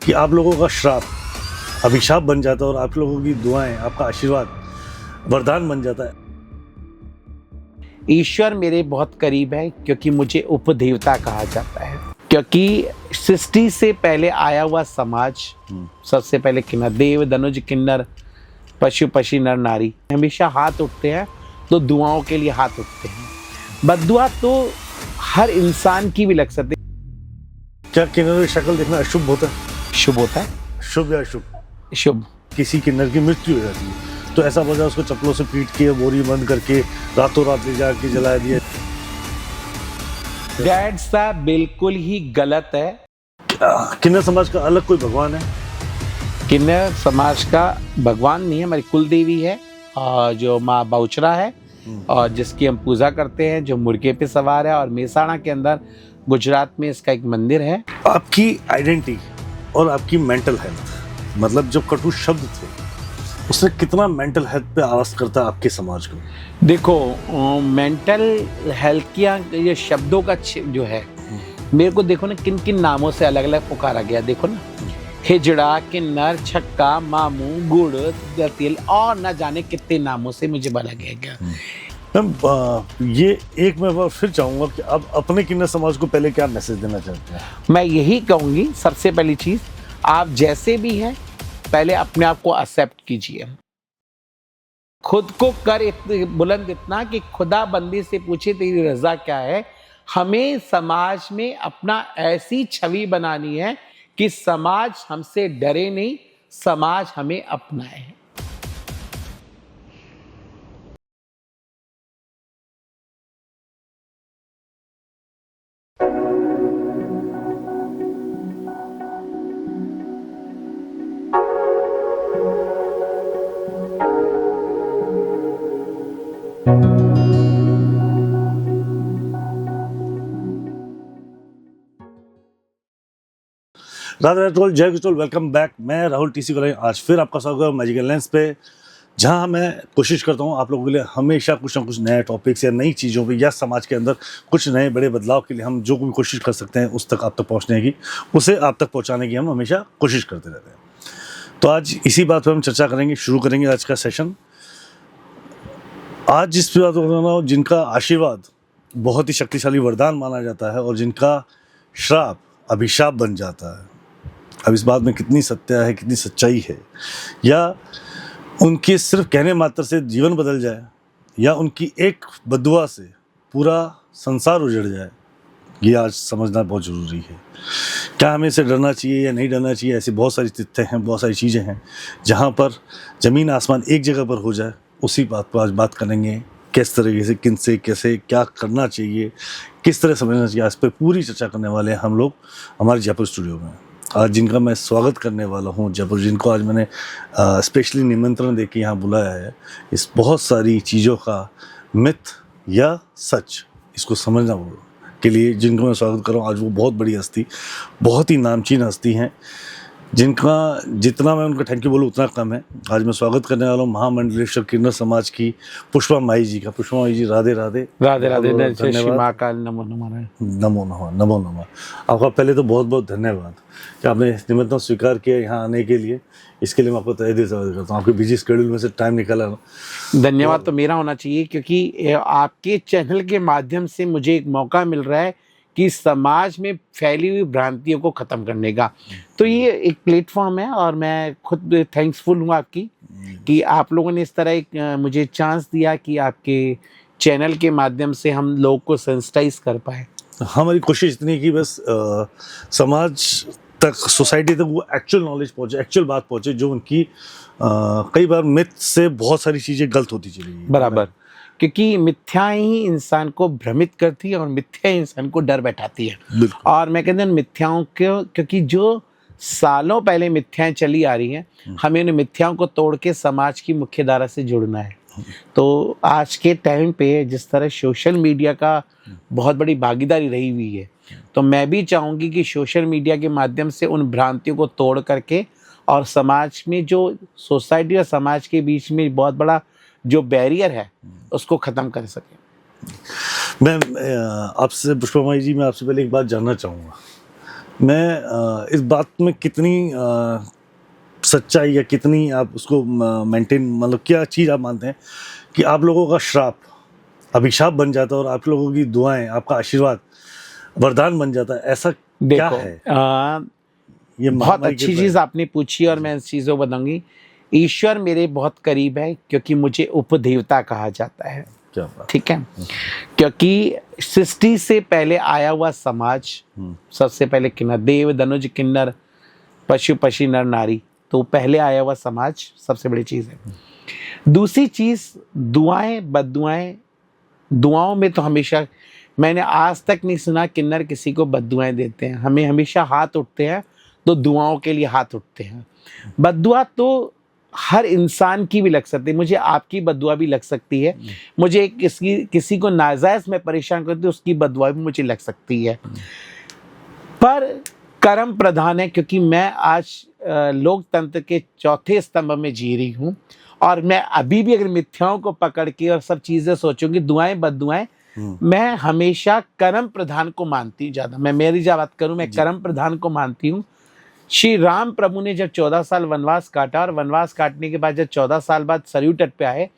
कि आप लोगों का श्राप अभिशाप बन जाता है और आप लोगों की दुआएं, आपका आशीर्वाद वरदान बन जाता है। ईश्वर मेरे बहुत करीब है क्योंकि मुझे उपदेवता कहा जाता है, क्योंकि सृष्टि से पहले आया हुआ समाज, सबसे पहले किन्नर, देव धनुज किन्नर पशु पक्षी नर नारी, हमेशा हाथ उठते हैं तो दुआओं के लिए हाथ उठते हैं। बद्दुआ तो हर इंसान की भी लग सकती है। क्या किन्नर की शक्ल देखना अशुभ होता है? शुभ होता है, शुभ या अशुभ? शुभ। किसी किन्नर की मृत्यु हो जाती है तो ऐसा वजह उसको चप्पलों से पीट के बोरी बंद करके रातों रात ले जाके जला दिया। डैड साहब बिल्कुल ही गलत है। किन्नर समाज का अलग कोई भगवान है? किन्नर समाज का भगवान नहीं है, हमारी कुल देवी है और जो माँ बहुचरा है और जिसकी हम पूजा करते हैं, जो मुर्गे पे सवार है। और मेहसाणा के अंदर गुजरात में इसका एक मंदिर है। आपकी आइडेंटिटी और आपकी मेंटल हेल्थ, मतलब जो कटु शब्द थे उसने कितना मेंटल हेल्थ पे आवाज करता है आपके समाज को? देखो, मेंटल हेल्थ की ये शब्दों का जो है, मेरे को देखो ना किन किन नामों से अलग अलग पुकारा गया। देखो ना, हिजड़ा, किन्नर, छक्का, मामू, गुड़, दतिल और न जाने कितने नामों से मुझे बुलाया गया। मैम, ये एक मैं फिर चाहूँगा कि आप अपने किन्नर समाज को पहले क्या मैसेज देना चाहते हैं? मैं यही कहूँगी, सबसे पहली चीज़, आप जैसे भी हैं पहले अपने आप को एक्सेप्ट कीजिए। खुद को कर बुलंद इतना कि खुदा बंदी से पूछे तेरी रजा क्या है। हमें समाज में अपना ऐसी छवि बनानी है कि समाज हमसे डरे नहीं, समाज हमें अपनाए। राधे टोल, जय गुजोल, वेलकम बैक। मैं राहुल टीसी को आज फिर आपका स्वागत है मैजिकल लेंस पे, जहां मैं कोशिश करता हूं आप लोगों के लिए हमेशा कुछ ना कुछ नए टॉपिक्स या नई चीज़ों पे या समाज के अंदर कुछ नए बड़े बदलाव के लिए हम जो भी कोशिश कर सकते हैं उस तक आप तक पहुंचने की, उसे आप तक पहुंचाने की हम हमेशा कोशिश करते रहते हैं। तो आज इसी बात पर हम चर्चा करेंगे, शुरू करेंगे आज का सेशन। आज जिस बात को जिनका आशीर्वाद बहुत ही शक्तिशाली वरदान माना जाता है और जिनका श्राप अभिशाप बन जाता है, अब इस बात में कितनी सत्य है, कितनी सच्चाई है, या उनके सिर्फ कहने मात्र से जीवन बदल जाए या उनकी एक बद्दुआ से पूरा संसार उजड़ जाए, ये आज समझना बहुत ज़रूरी है। क्या हमें इसे डरना चाहिए या नहीं डरना चाहिए? ऐसी बहुत सारी तथ्य हैं, बहुत सारी चीज़ें हैं जहाँ पर ज़मीन आसमान एक जगह पर हो जाए, उसी बात पर आज बात करेंगे। किस तरीके से, किन से, कैसे, क्या करना चाहिए, किस तरह समझना चाहिए, इस पर पूरी चर्चा करने वाले हैं हम लोग हमारे जयपुर स्टूडियो में। आज जिनका मैं स्वागत करने वाला हूं जयपुर, जिनको आज मैंने स्पेशली निमंत्रण देके यहाँ बुलाया है, इस बहुत सारी चीज़ों का मिथ या सच इसको समझना के लिए जिनको मैं स्वागत कर रहा हूँ आज, वो बहुत बड़ी हस्ती, बहुत ही नामचीन हस्ती हैं, जिनका जितना मैं उनका थैंक यू बोलूँ उतना कम है। आज मैं स्वागत करने वाला हूँ महामंडलेश्वर किन्नर समाज की पुष्पा माई जी का। पुष्पा माई जी, राधे राधे। राधे राधे, धन्यवाद। नमो नमः। नमो नमः, नमो नमः। आपका पहले तो बहुत बहुत धन्यवाद कि आपने निमंत्रण स्वीकार किया यहाँ आने के लिए। इसके लिए मैं आपको तहे दिल से स्वागत करता हूँ। आपके बिजी शेड्यूल में से टाइम निकाला। धन्यवाद तो मेरा होना चाहिए, क्योंकि आपके चैनल के माध्यम से मुझे एक मौका मिल रहा है कि समाज में फैली हुई भ्रांतियों को ख़त्म करने का। तो ये एक प्लेटफॉर्म है और मैं खुद थैंक्सफुल हूँ आपकी कि आप लोगों ने इस तरह एक मुझे चांस दिया कि आपके चैनल के माध्यम से हम लोग को सेंसिटाइज कर पाए। हमारी कोशिश इतनी कि बस समाज तक, सोसाइटी तक वो एक्चुअल नॉलेज पहुँचे, एक्चुअल बात पहुँचे, जो उनकी कई बार मिथ से बहुत सारी चीज़ें गलत होती चली गई। बराबर, क्योंकि मिथ्या ही इंसान को भ्रमित करती है और मिथ्या इंसान को डर बैठाती है। और मैं कहता हूँ मिथ्याओं को, क्योंकि जो सालों पहले मिथ्याएं चली आ रही हैं, हमें उन मिथ्याओं को तोड़ के समाज की मुख्य धारा से जुड़ना है। तो आज के टाइम पे जिस तरह सोशल मीडिया का बहुत बड़ी भागीदारी रही हुई है, तो मैं भी चाहूँगी कि सोशल मीडिया के माध्यम से उन भ्रांतियों को तोड़ करके और समाज में जो सोसाइटी और समाज के बीच में बहुत बड़ा जो बैरियर है उसको ख़त्म कर सके। मैं आपसे पुष्पा माई जी, मैं आपसे पहले एक बात जानना चाहूँगा मैं इस बात में कितनी सच्चाई या कितनी आप उसको मेंटेन, मतलब क्या चीज़ आप मानते हैं कि आप लोगों का श्राप अभिशाप बन जाता है और आप लोगों की दुआएं, आपका आशीर्वाद वरदान बन जाता है, ऐसा क्या देखो है? बहुत ये महामारी के अच्छी चीज आपने पूछी और मैं इस चीज़ों को बताऊंगी। ईश्वर मेरे बहुत करीब है क्योंकि मुझे उपदेवता कहा जाता है। क्या बात। ठीक है, क्योंकि सृष्टि से पहले आया हुआ समाज, सबसे पहले किन्नर, देव दनुज किन्नर पशु पक्षी नर नारी, तो पहले आया हुआ समाज सबसे बड़ी चीज़ है। दूसरी चीज़ दुआएं बद्दुआएं, दुआओं में तो हमेशा मैंने आज तक नहीं सुना किन्नर किसी को बद्दुआएं देते हैं। हमें हमेशा हाथ उठते हैं तो दुआओं के लिए हाथ उठते हैं। बद्दुआ तो हर इंसान की भी लग सकती है, मुझे आपकी बद्दुआ भी लग सकती है, मुझे किसी को नाजायज में परेशान करती है उसकी बद्दुआ भी मुझे लग सकती है। पर कर्म प्रधान है, क्योंकि मैं आज लोकतंत्र के चौथे स्तंभ में जी रही हूँ और मैं अभी भी अगर मिथ्याओं को पकड़ के और सब चीजें सोचूंगी, दुआएं बद्दुआएं, मैं हमेशा कर्म प्रधान को मानती हूँ ज्यादा। मैं मेरी जब बात करूं, मैं कर्म प्रधान को मानती हूँ। श्री राम प्रभु ने जब 14 साल वनवास काटा और वनवास काटने के बाद जब 14 साल बाद सरयू तट पे आए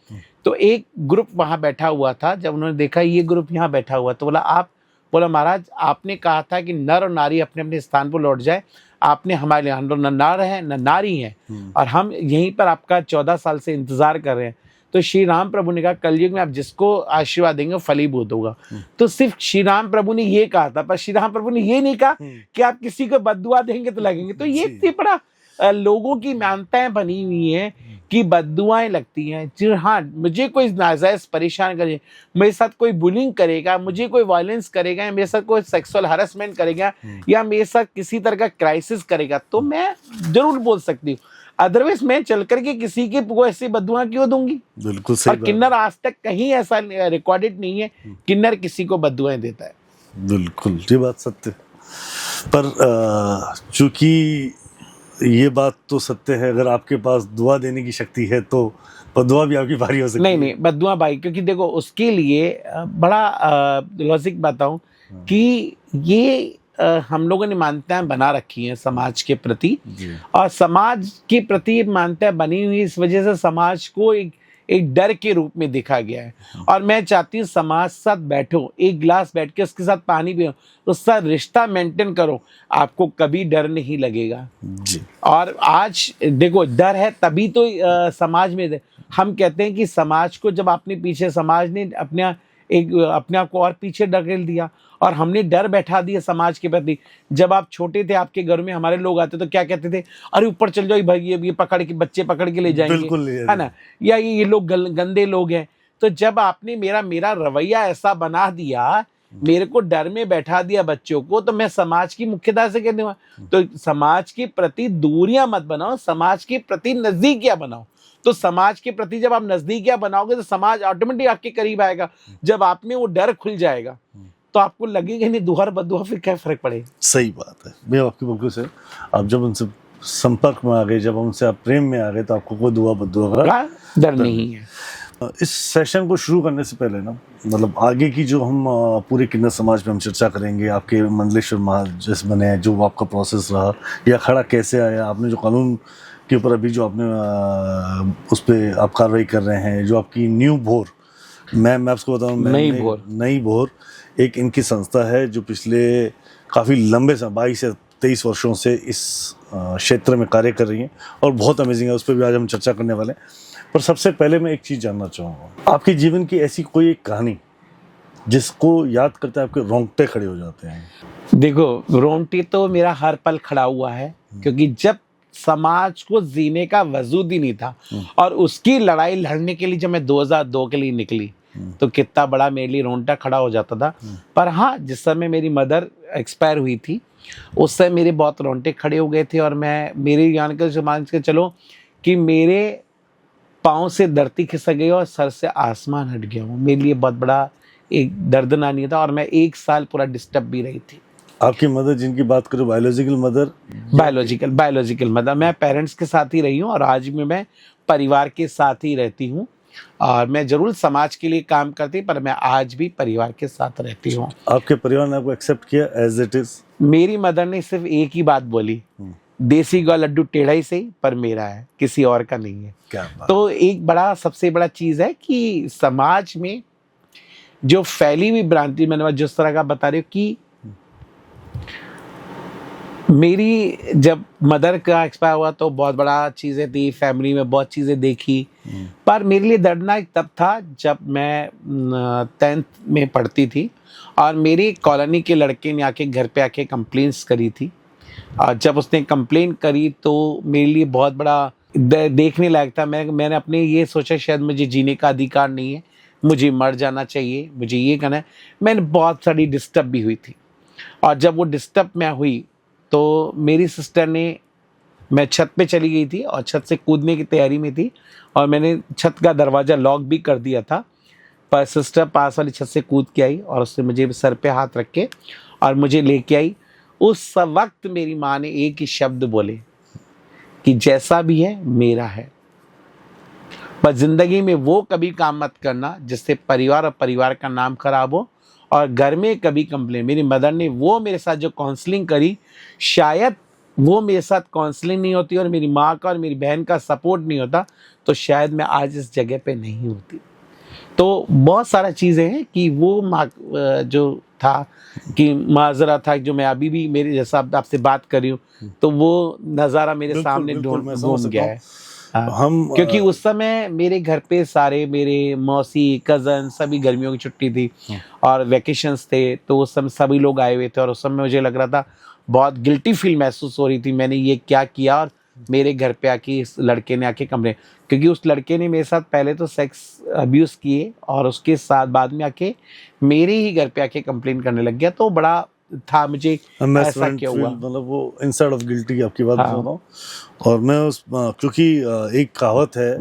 तो एक ग्रुप वहां बैठा हुआ था। जब उन्होंने देखा ये ग्रुप यहाँ बैठा हुआ तो बोला महाराज आपने कहा था कि नर और नारी अपने अपने स्थान पर लौट जाए, आपने हमारे लिए, हम लोग न नर हैं न नारी हैं और हम यहीं पर आपका 14 साल से इंतजार कर रहे हैं। तो श्री राम प्रभु ने कहा कलयुग में आप जिसको आशीर्वाद देंगे फलीभूत होगा। तो सिर्फ श्री राम प्रभु ने ये कहा था, पर श्री राम प्रभु ने ये नहीं कहा कि आप किसी को बद्दुआ देंगे तो लगेंगे। तो ये इतनी बड़ा लोगों की मान्यताएं बनी हुई हैं कि बद्दुआएं लगती हैं। जी हाँ, मुझे कोई नाजायज परेशान करे, मेरे साथ कोई बुलिंग करेगा, मुझे कोई वायलेंस करेगा, या मेरे साथ कोई सेक्सुअल हरासमेंट करेगा या मेरे साथ किसी तरह का क्राइसिस करेगा तो मैं जरूर बोल सकती हूँ। अदरवाइज मैं चल करके किसी की को ऐसी बद्दुआ क्यों दूंगी? बिल्कुल सही। और किन्नर आज तक कहीं ऐसा रिकॉर्डेड नहीं है किन्नर किसी को बद्दुआएं देता है। बिल्कुल ये बात सत्य, पर चूंकि ये बात तो सत्य है, अगर आपके पास दुआ देने की शक्ति है तो बद्दुआ भी आपकी भारी हो सकती है। नहीं बद्दुआ भाई, क्योंकि देखो उसके लिए बड़ा लॉजिक बताऊं कि ये हम लोगों ने मान्यताएं बना रखी हैं समाज के प्रति, और समाज के प्रति मान्यताएं बनी हुई इस वजह से समाज को एक डर के रूप में देखा गया है। और मैं चाहती हूँ समाज साथ बैठो, एक गिलास बैठ के उसके साथ पानी पियो, उसका रिश्ता मेंटेन करो, आपको कभी डर नहीं लगेगा जी। और आज देखो डर है तभी तो समाज में हम कहते हैं कि समाज को जब अपने पीछे समाज ने अपने आप को और पीछे ढकेल दिया और हमने डर बैठा दिया समाज के प्रति। जब आप छोटे थे आपके घर में हमारे लोग आते तो क्या कहते थे, अरे ऊपर चल जाओ भाई, ये पकड़ के बच्चे पकड़ के ले जाएंगे, है ना, या ये लोग गंदे लोग हैं। तो जब आपने मेरा रवैया ऐसा बना दिया, मेरे को डर में बैठा दिया बच्चों को, तो मैं समाज की मुख्यता से कह दूंगा तो समाज के प्रति दूरियां मत बनाओ, समाज के प्रति नजदीकियां बनाओ। तो समाज के प्रति जब आप नजदीकियां बनाओगे तो समाज ऑटोमेटिक आपके करीब आएगा। जब आप में वो डर खुल जाएगा तो आपको लगेगा नहीं दुआ बद्दुआ फिर क्या फर्क पड़ेगा। सही बात है, मैं आपकी बिल्कुल से, आप जब उनसे संपर्क में आ गए, जब उनसे आप प्रेम में आ गए तो आपको कोई दुआ बद्दुआ का डर नहीं है। इस सेशन को शुरू करने से पहले ना, मतलब आगे की जो हम पूरे किन्नर समाज में हम चर्चा करेंगे, आपके मंडलेश्वर महाराज जैसे बने, जो आपका प्रोसेस रहा या खड़ा कैसे आया, आपने जो कानून के ऊपर अभी जो आपने उस पर आप कार्रवाई कर रहे हैं, जो आपकी न्यू भोर, मैं आपको बताऊँ, नई भोर एक इनकी संस्था है जो पिछले काफ़ी लंबे समय 22 से 23 वर्षों से इस क्षेत्र में कार्य कर रही है और बहुत अमेजिंग है, उस पर भी आज हम चर्चा करने वाले हैं। पर सबसे पहले मैं एक चीज़ जानना चाहूँगा, आपके जीवन की ऐसी कोई एक कहानी जिसको याद करते आपके रोंगटे खड़े हो जाते हैं? देखो रोंगटे तो मेरा हर पल खड़ा हुआ है, क्योंकि जब समाज को जीने का वजूद ही नहीं था और उसकी लड़ाई लड़ने के लिए जब मैं 2002 के लिए निकली तो कितना बड़ा मेरे लिए रोंगटा खड़ा हो जाता था। पर हाँ, जिस समय मेरी मदर एक्सपायर हुई थी उस समय मेरे बहुत रोंगटे खड़े हो गए थे और मैं मेरे ज्ञान के समाज के चलो कि मेरे पाँव से धरती खिसक गई और सर से आसमान हट गया हूँ। मेरे लिए बहुत बड़ा एक दर्दनाक था और मैं 1 साल पूरा डिस्टर्ब भी रही थी। आपकी मदर जिनकी बात करो, बायोलॉजिकल मदर, मैं पेरेंट्स के साथ ही रही हूँ और आज भी मैं परिवार के साथ ही रहती हूँ। और मैं जरूर समाज के लिए काम करती, पर मैं आज भी परिवार के साथ रहती हूँ। आपके परिवार ने आपको एक्सेप्ट किया एज इट इज? मेरी मदर ने सिर्फ एक ही बात बोली, देसी का लड्डू टेढ़ा ही सही पर मेरा है, किसी और का नहीं है। क्या बात। तो एक बड़ा सबसे बड़ा चीज है कि समाज में जो फैली हुई भ्रांति, मैंने जिस तरह का बता रही हूँ कि मेरी जब मदर का एक्सपायर हुआ तो बहुत बड़ा चीज़ें थी, फैमिली में बहुत चीज़ें देखी, पर मेरे लिए दर्दनाक तब था जब मैं 10th में पढ़ती थी और मेरी कॉलोनी के लड़के ने आके घर पे आके कंप्लेंट्स करी थी। और जब उसने कंप्लेन करी तो मेरे लिए बहुत बड़ा देखने लायक था। मैंने अपने ये सोचा शायद मुझे जीने का अधिकार नहीं है, मुझे मर जाना चाहिए, मुझे ये करना है। मैंने बहुत सारी डिस्टर्ब भी हुई थी, और जब वो डिस्टर्ब मैं हुई तो मेरी सिस्टर ने, मैं छत पे चली गई थी और छत से कूदने की तैयारी में थी और मैंने छत का दरवाज़ा लॉक भी कर दिया था, पर सिस्टर पास वाली छत से कूद के आई और उसने मुझे सर पे हाथ रख के और मुझे लेके आई। उस वक्त मेरी माँ ने एक ही शब्द बोले कि जैसा भी है मेरा है, पर जिंदगी में वो कभी काम मत करना जिससे परिवार और परिवार का नाम खराब हो, और घर में कभी कंप्लेन। मेरी मदर ने वो मेरे साथ जो काउंसलिंग करी, शायद वो मेरे साथ काउंसलिंग नहीं होती और मेरी माँ का और मेरी बहन का सपोर्ट नहीं होता तो शायद मैं आज इस जगह पे नहीं होती। तो बहुत सारा चीज़ें हैं कि वो जो था कि माजरा था, जो मैं अभी भी मेरे जैसा आपसे बात कर रही हूँ तो वो नज़ारा मेरे सामने घूम गया है। हम क्योंकि उस समय मेरे घर पे सारे मेरे मौसी कज़न सभी गर्मियों की छुट्टी थी और वैकेशंस थे, तो उस समय सभी लोग आए हुए थे और उस समय मुझे लग रहा था, बहुत गिल्टी फील महसूस हो रही थी, मैंने ये क्या किया। और मेरे घर पे आके इस लड़के ने आके कंप्लेन, क्योंकि उस लड़के ने मेरे साथ पहले तो सेक्स अब्यूज़ किए और उसके साथ बाद में आके मेरे ही घर पे आके कंप्लेन करने लग गया। तो बड़ा था मुझे ऐसा क्या हुआ, मतलब वो इनसाइड ऑफ गिल्टी आपकी बात सुन रहा हूँ। और मैं उस क्योंकि एक कहावत है,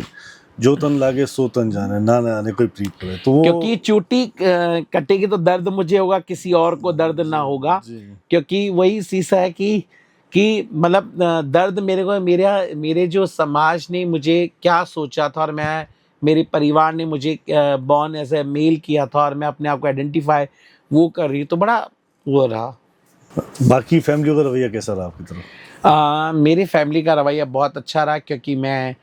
जो तन लागे सो तन जाने, ना आने कोई प्रीत पड़े, तो क्योंकि चोटी कटेगी तो दर्द मुझे होगा, किसी और को दर्द ना होगा। क्योंकि वही शीशा है कि मतलब दर्द मेरे को मेरे जो समाज ने मुझे क्या सोचा था और मैं मेरे परिवार ने मुझे बॉर्न एज ए मेल किया था और मैं अपने आप को आइडेंटिफाई वो कर रही, तो बड़ा वो रहा। बाकी फैमिली का रवैया कैसा रहा आपकी तरफ? मेरे फैमिली का रवैया बहुत अच्छा रहा, क्योंकि मैं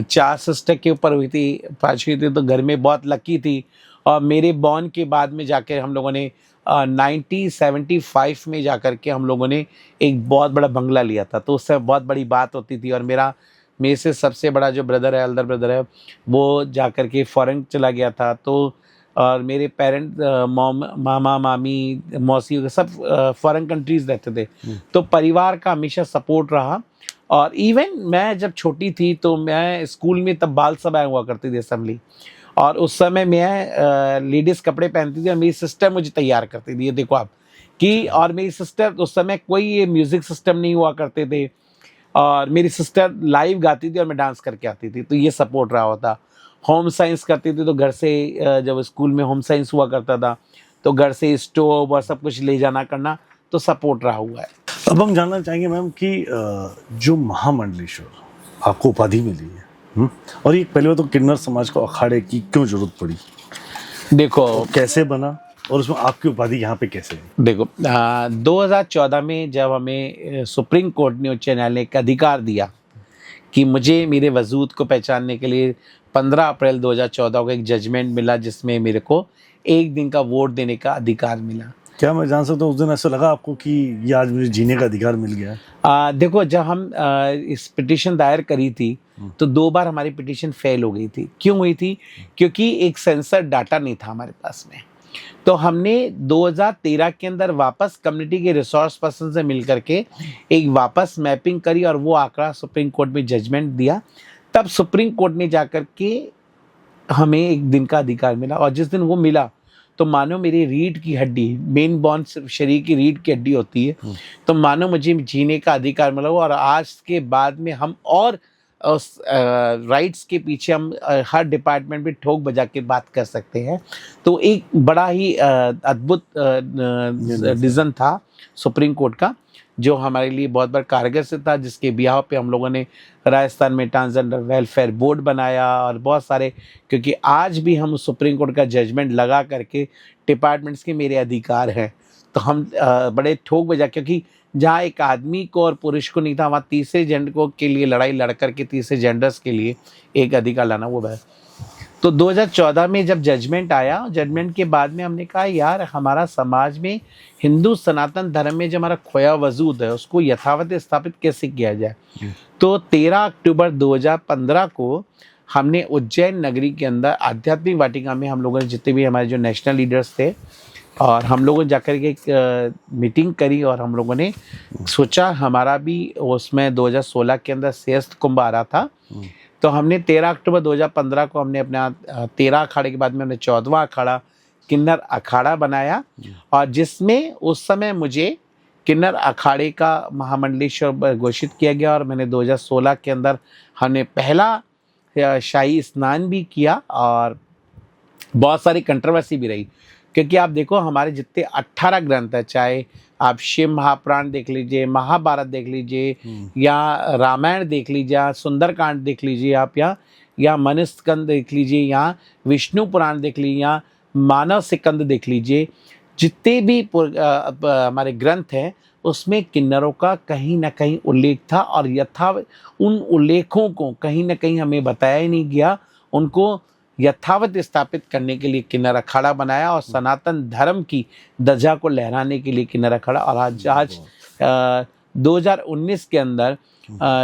4 सिस्टर के ऊपर हुई थी, 5वीं थी, तो घर में बहुत लकी थी। और मेरे बॉर्न के बाद में जाकर हम लोगों ने 1975 में जाकर के हम लोगों ने एक बहुत बड़ा बंगला लिया था, तो उससे बहुत बड़ी बात होती थी। और मेरे से सबसे बड़ा जो ब्रदर है, एल्डर ब्रदर है, वो जाकर के फॉरेन चला गया था। तो और मेरे पेरेंट मामा मामी मौसी सब फॉरेन कंट्रीज रहते थे, तो परिवार का हमेशा सपोर्ट रहा। और इवन मैं जब छोटी थी तो मैं स्कूल में तब बाल सभाएं हुआ करती थी असेंबली, और उस समय मैं लेडीज़ कपड़े पहनती थी और मेरी सिस्टर मुझे तैयार करती थी, ये देखो आप कि। और मेरी सिस्टर, उस समय कोई ये म्यूज़िक सिस्टम नहीं हुआ करते थे, और मेरी सिस्टर लाइव गाती थी और मैं डांस करके आती थी, तो ये सपोर्ट रहा होता। होम साइंस करती थी तो घर से, जब स्कूल में होम साइंस हुआ करता था तो घर से स्टोव और सब कुछ ले जाना करना, तो सपोर्ट रहा हुआ है। अब हम जानना चाहेंगे मैम कि जो महामंडलेश्वर आपको उपाधि मिली है, और ये पहले तो किन्नर समाज को अखाड़े की क्यों जरूरत पड़ी, देखो कैसे बना, और उसमें आपकी उपाधि यहाँ पे कैसे है? देखो 2014 में जब हमें सुप्रीम कोर्ट ने, उच्च न्यायालय ने एक अधिकार दिया कि मुझे मेरे वजूद को पहचानने के लिए 15 अप्रैल 2014 को एक जजमेंट मिला जिसमें मेरे को 1 दिन का वोट देने का अधिकार मिला। क्या मैं जान सकता हूँ उस दिन ऐसा लगा आपको कि ये आज मुझे जीने का अधिकार मिल गया है? देखो, जब हम इस पिटीशन दायर करी थी तो 2 बार हमारी पिटीशन फेल हो गई थी। क्यों हुई थी? क्योंकि एक सेंसर डाटा नहीं था हमारे पास में। तो हमने 2013 के अंदर वापस कम्युनिटी के रिसोर्स पर्सन से मिल करके एक वापस मैपिंग करी और वो आंकड़ा सुप्रीम कोर्ट में जजमेंट दिया। तब सुप्रीम कोर्ट ने जाकर के हमें 1 दिन का अधिकार मिला, और जिस दिन वो मिला तो मानो मेरी रीढ़ की हड्डी, मेन बोन शरीर की रीढ़ की हड्डी होती है, तो मानो मुझे जीने का अधिकार मिला हुआ। और आज के बाद में हम और राइट्स के पीछे हम हर डिपार्टमेंट में ठोक बजा के बात कर सकते हैं। तो एक बड़ा ही अद्भुत डिसीजन था सुप्रीम कोर्ट का, जो हमारे लिए बहुत बार कारगर से था, जिसके बिहाव पे हम लोगों ने राजस्थान में ट्रांसजेंडर वेलफेयर बोर्ड बनाया और बहुत सारे, क्योंकि आज भी हम सुप्रीम कोर्ट का जजमेंट लगा करके डिपार्टमेंट्स के मेरे अधिकार हैं, तो हम बड़े ठोक बजा, क्योंकि जहाँ एक आदमी को और पुरुष को नहीं था, वहाँ तीसरे जेंडर को के लिए लड़ाई लड़ करके तीसरे जेंडर्स के लिए एक अधिकार लाना, वो है। तो 2014 में जब जजमेंट आया, जजमेंट के बाद में हमने कहा यार हमारा समाज में हिंदू सनातन धर्म में जो हमारा खोया वजूद है उसको यथावत स्थापित कैसे किया जाए। तो 13 अक्टूबर 2015 को हमने उज्जैन नगरी के अंदर आध्यात्मिक वाटिका में हम लोगों ने, जितने भी हमारे जो नेशनल लीडर्स थे, और हम लोगों ने जाकर के एक मीटिंग करी और हम लोगों ने सोचा, हमारा भी उसमें 2016 के अंदर श्रेष्ठ कुंभ आ रहा था, तो हमने 13 अक्टूबर 2015 को हमने अपना 13 अखाड़े के बाद में हमने 14वां अखाड़ा किन्नर अखाड़ा बनाया, और जिसमें उस समय मुझे किन्नर अखाड़े का महामंडलेश्वर घोषित किया गया। और मैंने 2016 के अंदर हमने पहला शाही स्नान भी किया, और बहुत सारी कंट्रोवर्सी भी रही, क्योंकि आप देखो हमारे जितने 18 ग्रंथ है, चाहे आप शिव महापुराण देख लीजिए, महाभारत देख लीजिए, या रामायण देख लीजिए, या सुंदरकांड देख लीजिए आप, या मनुस्कंद देख लीजिए, या विष्णु पुराण देख लीजिए, या मानव सिकंद देख लीजिए, जितने भी हमारे ग्रंथ हैं उसमें किन्नरों का कहीं ना कहीं उल्लेख था, और उन उल्लेखों को कहीं ना कहीं हमें बताया ही नहीं गया, उनको यथावत स्थापित करने के लिए किन्नर अखाड़ा बनाया, और सनातन धर्म की ध्वजा को लहराने के लिए किन्नर अखाड़ा। और आज 2019 के अंदर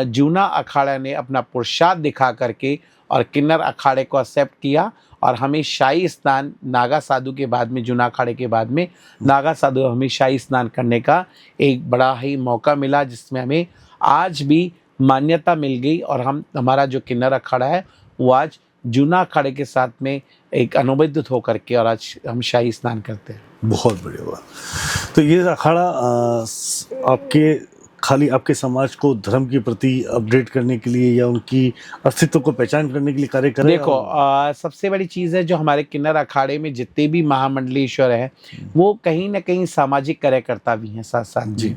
जूना अखाड़ा ने अपना पुरुषार्थ दिखा करके और किन्नर अखाड़े को एक्सेप्ट किया, और हमें शाही स्नान नागा साधु के बाद में, जूना अखाड़े के बाद में नागा साधु हमें शाही स्नान करने का एक बड़ा ही मौका मिला, जिसमें हमें आज भी मान्यता मिल गई, और हमारा जो किन्नर अखाड़ा है वो आज जूना अखाड़े के साथ में एक अनुबंधित होकर के, और आज हम शाही स्नान करते हैं। बहुत बढ़िया बात। तो ये अखाड़ा आपके खाली आपके समाज को धर्म के प्रति अपडेट करने के लिए या उनकी अस्तित्व को पहचान करने के लिए कार्य करे? देखो सबसे बड़ी चीज़ है, जो हमारे किन्नर अखाड़े में जितने भी महामंडलेश्वर हैं वो कहीं ना कहीं सामाजिक कार्यकर्ता भी हैं साथ साथ जी,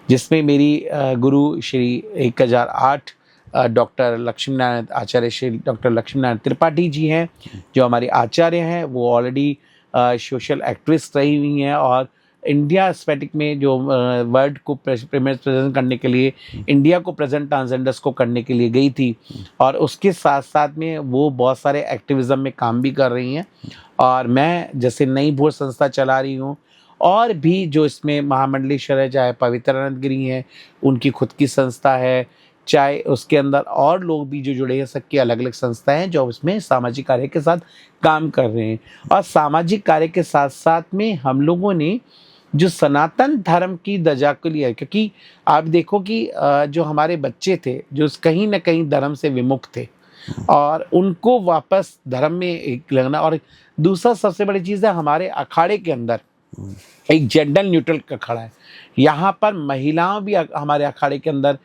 जिसमें मेरी गुरु श्री 1008 डॉक्टर लक्ष्मीनारायण आचार्य श्री डॉक्टर लक्ष्मीनारायण त्रिपाठी जी हैं, जो हमारे आचार्य हैं। वो ऑलरेडी सोशल एक्टिविस्ट रही हुई हैं, और इंडिया स्पेटिक में जो वर्ल्ड को प्रेजेंट करने के लिए, इंडिया को प्रेजेंट ट्रांसजेंडर्स को करने के लिए गई थी, और उसके साथ साथ में वो बहुत सारे एक्टिविज़म में काम भी कर रही हैं। और मैं जैसे नई भोर संस्था चला रही हूँ, और भी जो इसमें महामंडलेश्वर है, चाहे पवित्रानंद गिरी हैं उनकी खुद की संस्था है, चाहे उसके अंदर और लोग भी जो जुड़े हैं, सबकी अलग अलग संस्थाएं हैं जो इसमें सामाजिक कार्य के साथ काम कर रहे हैं। और सामाजिक कार्य के साथ साथ में हम लोगों ने जो सनातन धर्म की ध्वजा को लिया, क्योंकि आप देखो कि जो हमारे बच्चे थे जो कहीं ना कहीं धर्म से विमुख थे, और उनको वापस धर्म में एक लगना। और दूसरा सबसे बड़ी चीज़ है, हमारे अखाड़े के अंदर एक जेंडर न्यूट्रल अखाड़ा है। यहाँ पर महिलाओं भी हमारे अखाड़े के अंदर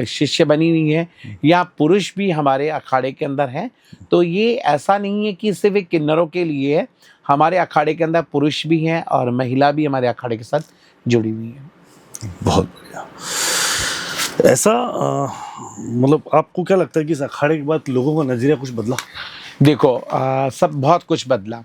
शिष्य बनी हुई हैं, या पुरुष भी हमारे अखाड़े के अंदर हैं। तो ये ऐसा नहीं है कि सिर्फ एक किन्नरों के लिए है, हमारे अखाड़े के अंदर पुरुष भी हैं और महिला भी हमारे अखाड़े के साथ जुड़ी हुई है। बहुत बढ़िया। ऐसा मतलब आपको क्या लगता है कि इस अखाड़े के बाद लोगों का नजरिया कुछ बदला? देखो सब बहुत कुछ बदला।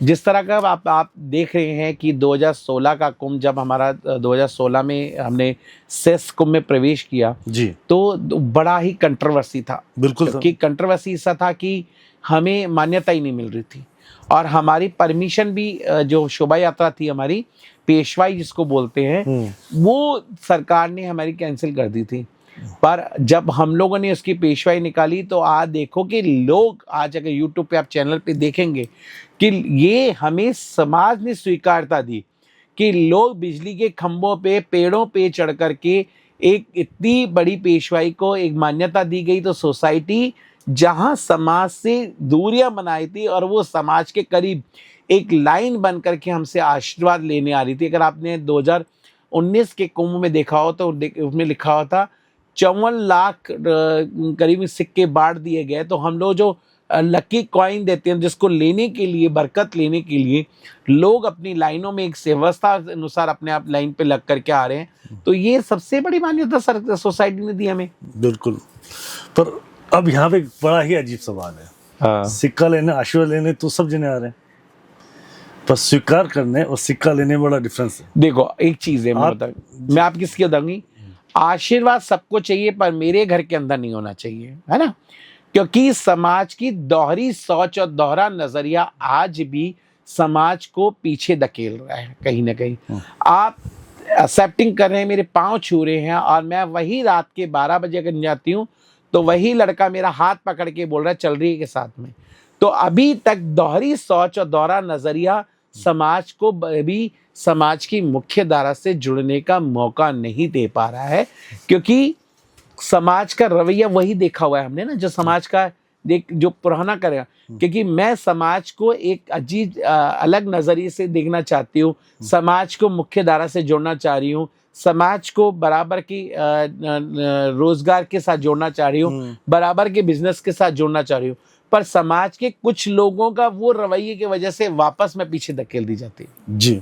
जिस तरह का आप देख रहे हैं कि 2016 का कुंभ, जब हमारा 2016 में हमने सेस कुंभ में प्रवेश किया जी, तो बड़ा ही कंट्रोवर्सी था। बिल्कुल, क्योंकि कंट्रोवर्सी ऐसा था कि हमें मान्यता ही नहीं मिल रही थी, और हमारी परमिशन भी जो शोभा यात्रा थी हमारी, पेशवाई जिसको बोलते हैं, वो सरकार ने हमारी कैंसिल कर दी थी। पर जब हम लोगों ने उसकी पेशवाई निकाली, तो आज देखो कि लोग, आज अगर यूट्यूब पे आप चैनल पे देखेंगे कि ये हमें समाज ने स्वीकारता दी कि लोग बिजली के खंभों पे, पेड़ों पे चढ़ करके एक इतनी बड़ी पेशवाई को एक मान्यता दी गई। तो सोसाइटी जहां समाज से दूरियां बनाई थी, और वो समाज के करीब एक लाइन बन करके हमसे आशीर्वाद लेने आ रही थी। अगर आपने 2019 के कुंभ में देखा हो तो उसमें लिखा हुआ था 54 लाख करीब सिक्के बांट दिए गए। तो हम लोग जो लकी कॉइन देते हैं, जिसको लेने के लिए, बरकत लेने के लिए लोग अपनी लाइनों में एक व्यवस्था अनुसार अपने आप लाइन पे लग करके आ रहे हैं। तो ये सबसे बड़ी मान्यता सोसाइटी ने दी हमें। बिल्कुल। पर अब यहाँ पे एक बड़ा ही अजीब सवाल है। सिक्का लेने, आशीर्वाद लेने तो सब जने आ रहे हैं, पर स्वीकार करने और सिक्का लेने में बड़ा डिफरेंस है। देखो एक चीज है, मैं आप किसकी बताऊंगी, आशीर्वाद सबको चाहिए पर मेरे घर के अंदर नहीं होना चाहिए, है ना। क्योंकि समाज की दोहरी सोच और दोहरा नजरिया आज भी समाज को पीछे धकेल रहा है कहीं ना कहीं। आप एक्सेप्टिंग कर रहे हैं, मेरे पांव छू रहे हैं, और मैं वही रात के 12 बजे अगर जाती हूँ तो वही लड़का मेरा हाथ पकड़ के बोल रहा है चल रही है के साथ में। तो अभी तक दोहरी सोच और दोहरा नजरिया समाज को भी समाज की मुख्य धारा से जुड़ने का मौका नहीं दे पा रहा है, क्योंकि समाज का रवैया वही देखा हुआ है हमने ना, जो समाज का जो पुराना करेगा। क्योंकि मैं समाज को एक अजीब अलग नजरिए से देखना चाहती हूँ, समाज को मुख्य धारा से जोड़ना चाह रही हूँ, समाज को बराबर की रोजगार के साथ जोड़ना चाह रही हूँ, बराबर के बिजनेस के साथ जोड़ना चाह रही हूँ, पर समाज के कुछ लोगों का वो रवैये की वजह से वापस में पीछे धकेल दी जाती है। जी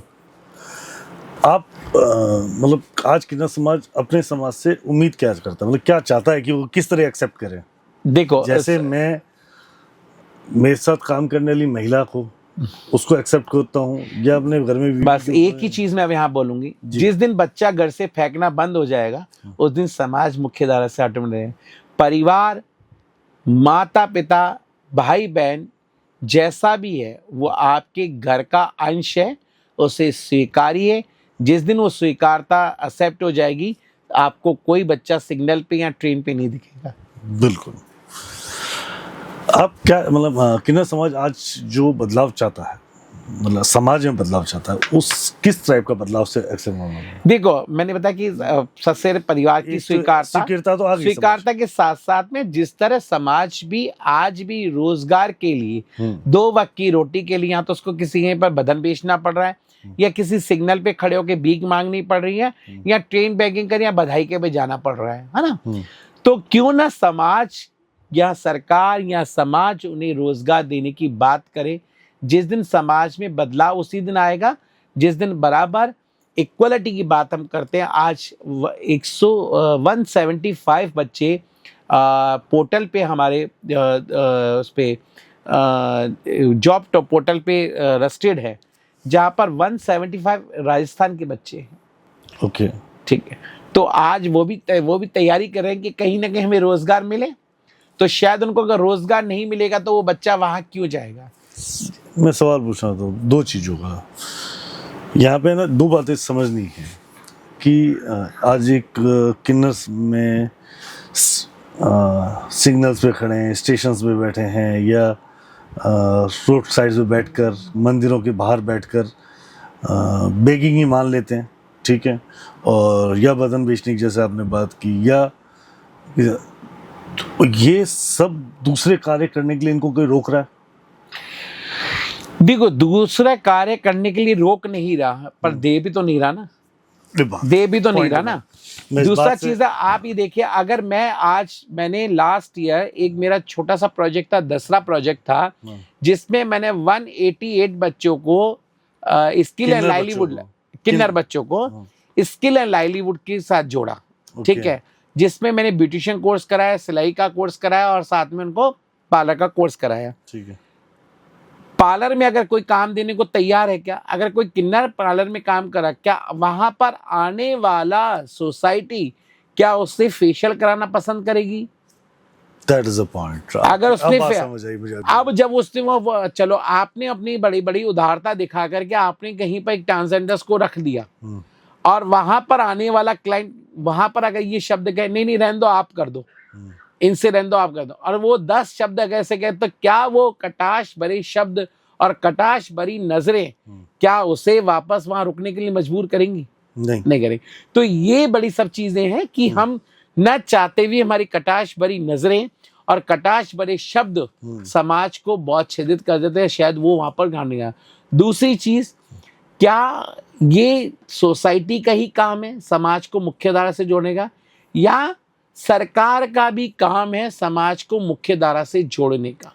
आप मतलब आज किन्नर समाज अपने समाज से उम्मीद क्या करता है, मतलब क्या चाहता है कि वो किस तरह एक्सेप्ट करें? देखो जैसे मैं मेरे साथ काम करने वाली महिला को उसको एक्सेप्ट करता हूँ, या अपने घर में भी। बस एक ही चीज मैं अब यहाँ बोलूंगी, जिस दिन बच्चा घर से फेंकना बंद हो जाएगा उस दिन समाज मुख्य धारा से हट रहे हैं। परिवार, माता पिता, भाई बहन जैसा भी है वो आपके घर का अंश है, उसे स्वीकारिए। जिस दिन वो स्वीकारता एक्सेप्ट हो जाएगी, आपको कोई बच्चा सिग्नल पे या ट्रेन पे नहीं दिखेगा। बिल्कुल। आप क्या मतलब किन्नर समाज आज जो बदलाव चाहता है, मतलब समाज में बदलाव चाहता है, उस किस टाइप का बदलाव से एक्सेप्ट होना है? देखो मैंने बताया कि सबसे परिवार की स्वीकारता तो स्वीकारता के साथ साथ में जिस तरह समाज भी आज भी रोजगार के लिए 2 वक्त की रोटी के लिए या तो उसको किसी कहीं पर बदन बेचना पड़ रहा है, या किसी सिग्नल पे खड़े होकर भीख मांगनी पड़ रही है, या ट्रेन बैगिंग कर या बधाई के पे जाना पड़ रहा है ना। तो क्यों ना समाज या सरकार या समाज उन्हें रोजगार देने की बात करे। जिस दिन समाज में बदलाव उसी दिन आएगा जिस दिन बराबर इक्वलिटी की बात हम करते हैं। आज 175 बच्चे पोर्टल पे हमारे उस पे जॉब पोर्टल पे रजिस्टर्ड है, जहाँ पर 175 राजस्थान के बच्चे हैं। ओके ठीक है, तो आज वो भी तैयारी कर रहे हैं कि कहीं ना कहीं हमें रोजगार मिले। तो शायद उनको अगर रोजगार नहीं मिलेगा तो वो बच्चा वहाँ क्यों जाएगा। मैं सवाल पूछना था 2 चीज़ों का। यहाँ पे ना 2 बातें समझनी है कि आज एक किन्नर में सिग्नल्स पे खड़े हैं, स्टेशंस पे बैठे हैं, या रोड साइड पे बैठकर, मंदिरों के बाहर बैठकर बेगिंग ही मान लेते हैं, ठीक है, और या बदन बेचने की जैसे आपने बात की, या तो ये सब दूसरे कार्य करने के लिए इनको कोई रोक रहा है? देखो दूसरा कार्य करने के लिए रोक नहीं रहा, पर दे भी तो नहीं रहा ना, दे भी तो नहीं रहा ना। दूसरा चीज है, आप ये देखिए, अगर मैंने लास्ट ईयर एक मेरा छोटा सा प्रोजेक्ट था, 10वां प्रोजेक्ट था, जिसमें मैंने 188 बच्चों को स्किल एंड लाइवलीहुड, किन्नर बच्चों को स्किल एंड लाइवलीहुड के साथ जोड़ा। ठीक है, जिसमें मैंने ब्यूटिशियन कोर्स कराया, सिलाई का कोर्स कराया, और साथ में उनको पार्लर का कोर्स कराया। ठीक है, पार्लर में अगर कोई काम देने को तैयार है क्या? अगर कोई किन्नर पार्लर में काम करा, क्या वहां पर आने वाला सोसाइटी क्या उससे फेशियल कराना पसंद करेगी? That is the point. अगर उसने अब जब उसने वो चलो आपने अपनी बड़ी बड़ी उदारता दिखा करके आपने कहीं पर एक ट्रांसजेंडर्स को रख दिया, और वहां पर आने वाला क्लाइंट वहां पर अगर ये शब्द कहे नहीं रहने दो, आप कर दो, इनसे रहने दो, आप कर दो, और वो 10 शब्द ऐसे कहे, तो क्या वो कटाश भरे शब्द और कटाश भरी नजरें क्या उसे वापस वहां रुकने के लिए मजबूर करेंगी? नहीं करेंगी। तो ये बड़ी सब चीजें हैं कि हम न चाहते हुए हमारी कटाश भरी नजरें और कटाश भरे शब्द समाज को बहुत छेदित कर देते हैं, शायद वो वहां पर गाने का। दूसरी चीज, क्या ये सोसाइटी का ही काम है समाज को मुख्य धारा से जोड़ने का, या सरकार का भी काम है समाज को मुख्य धारा से जोड़ने का?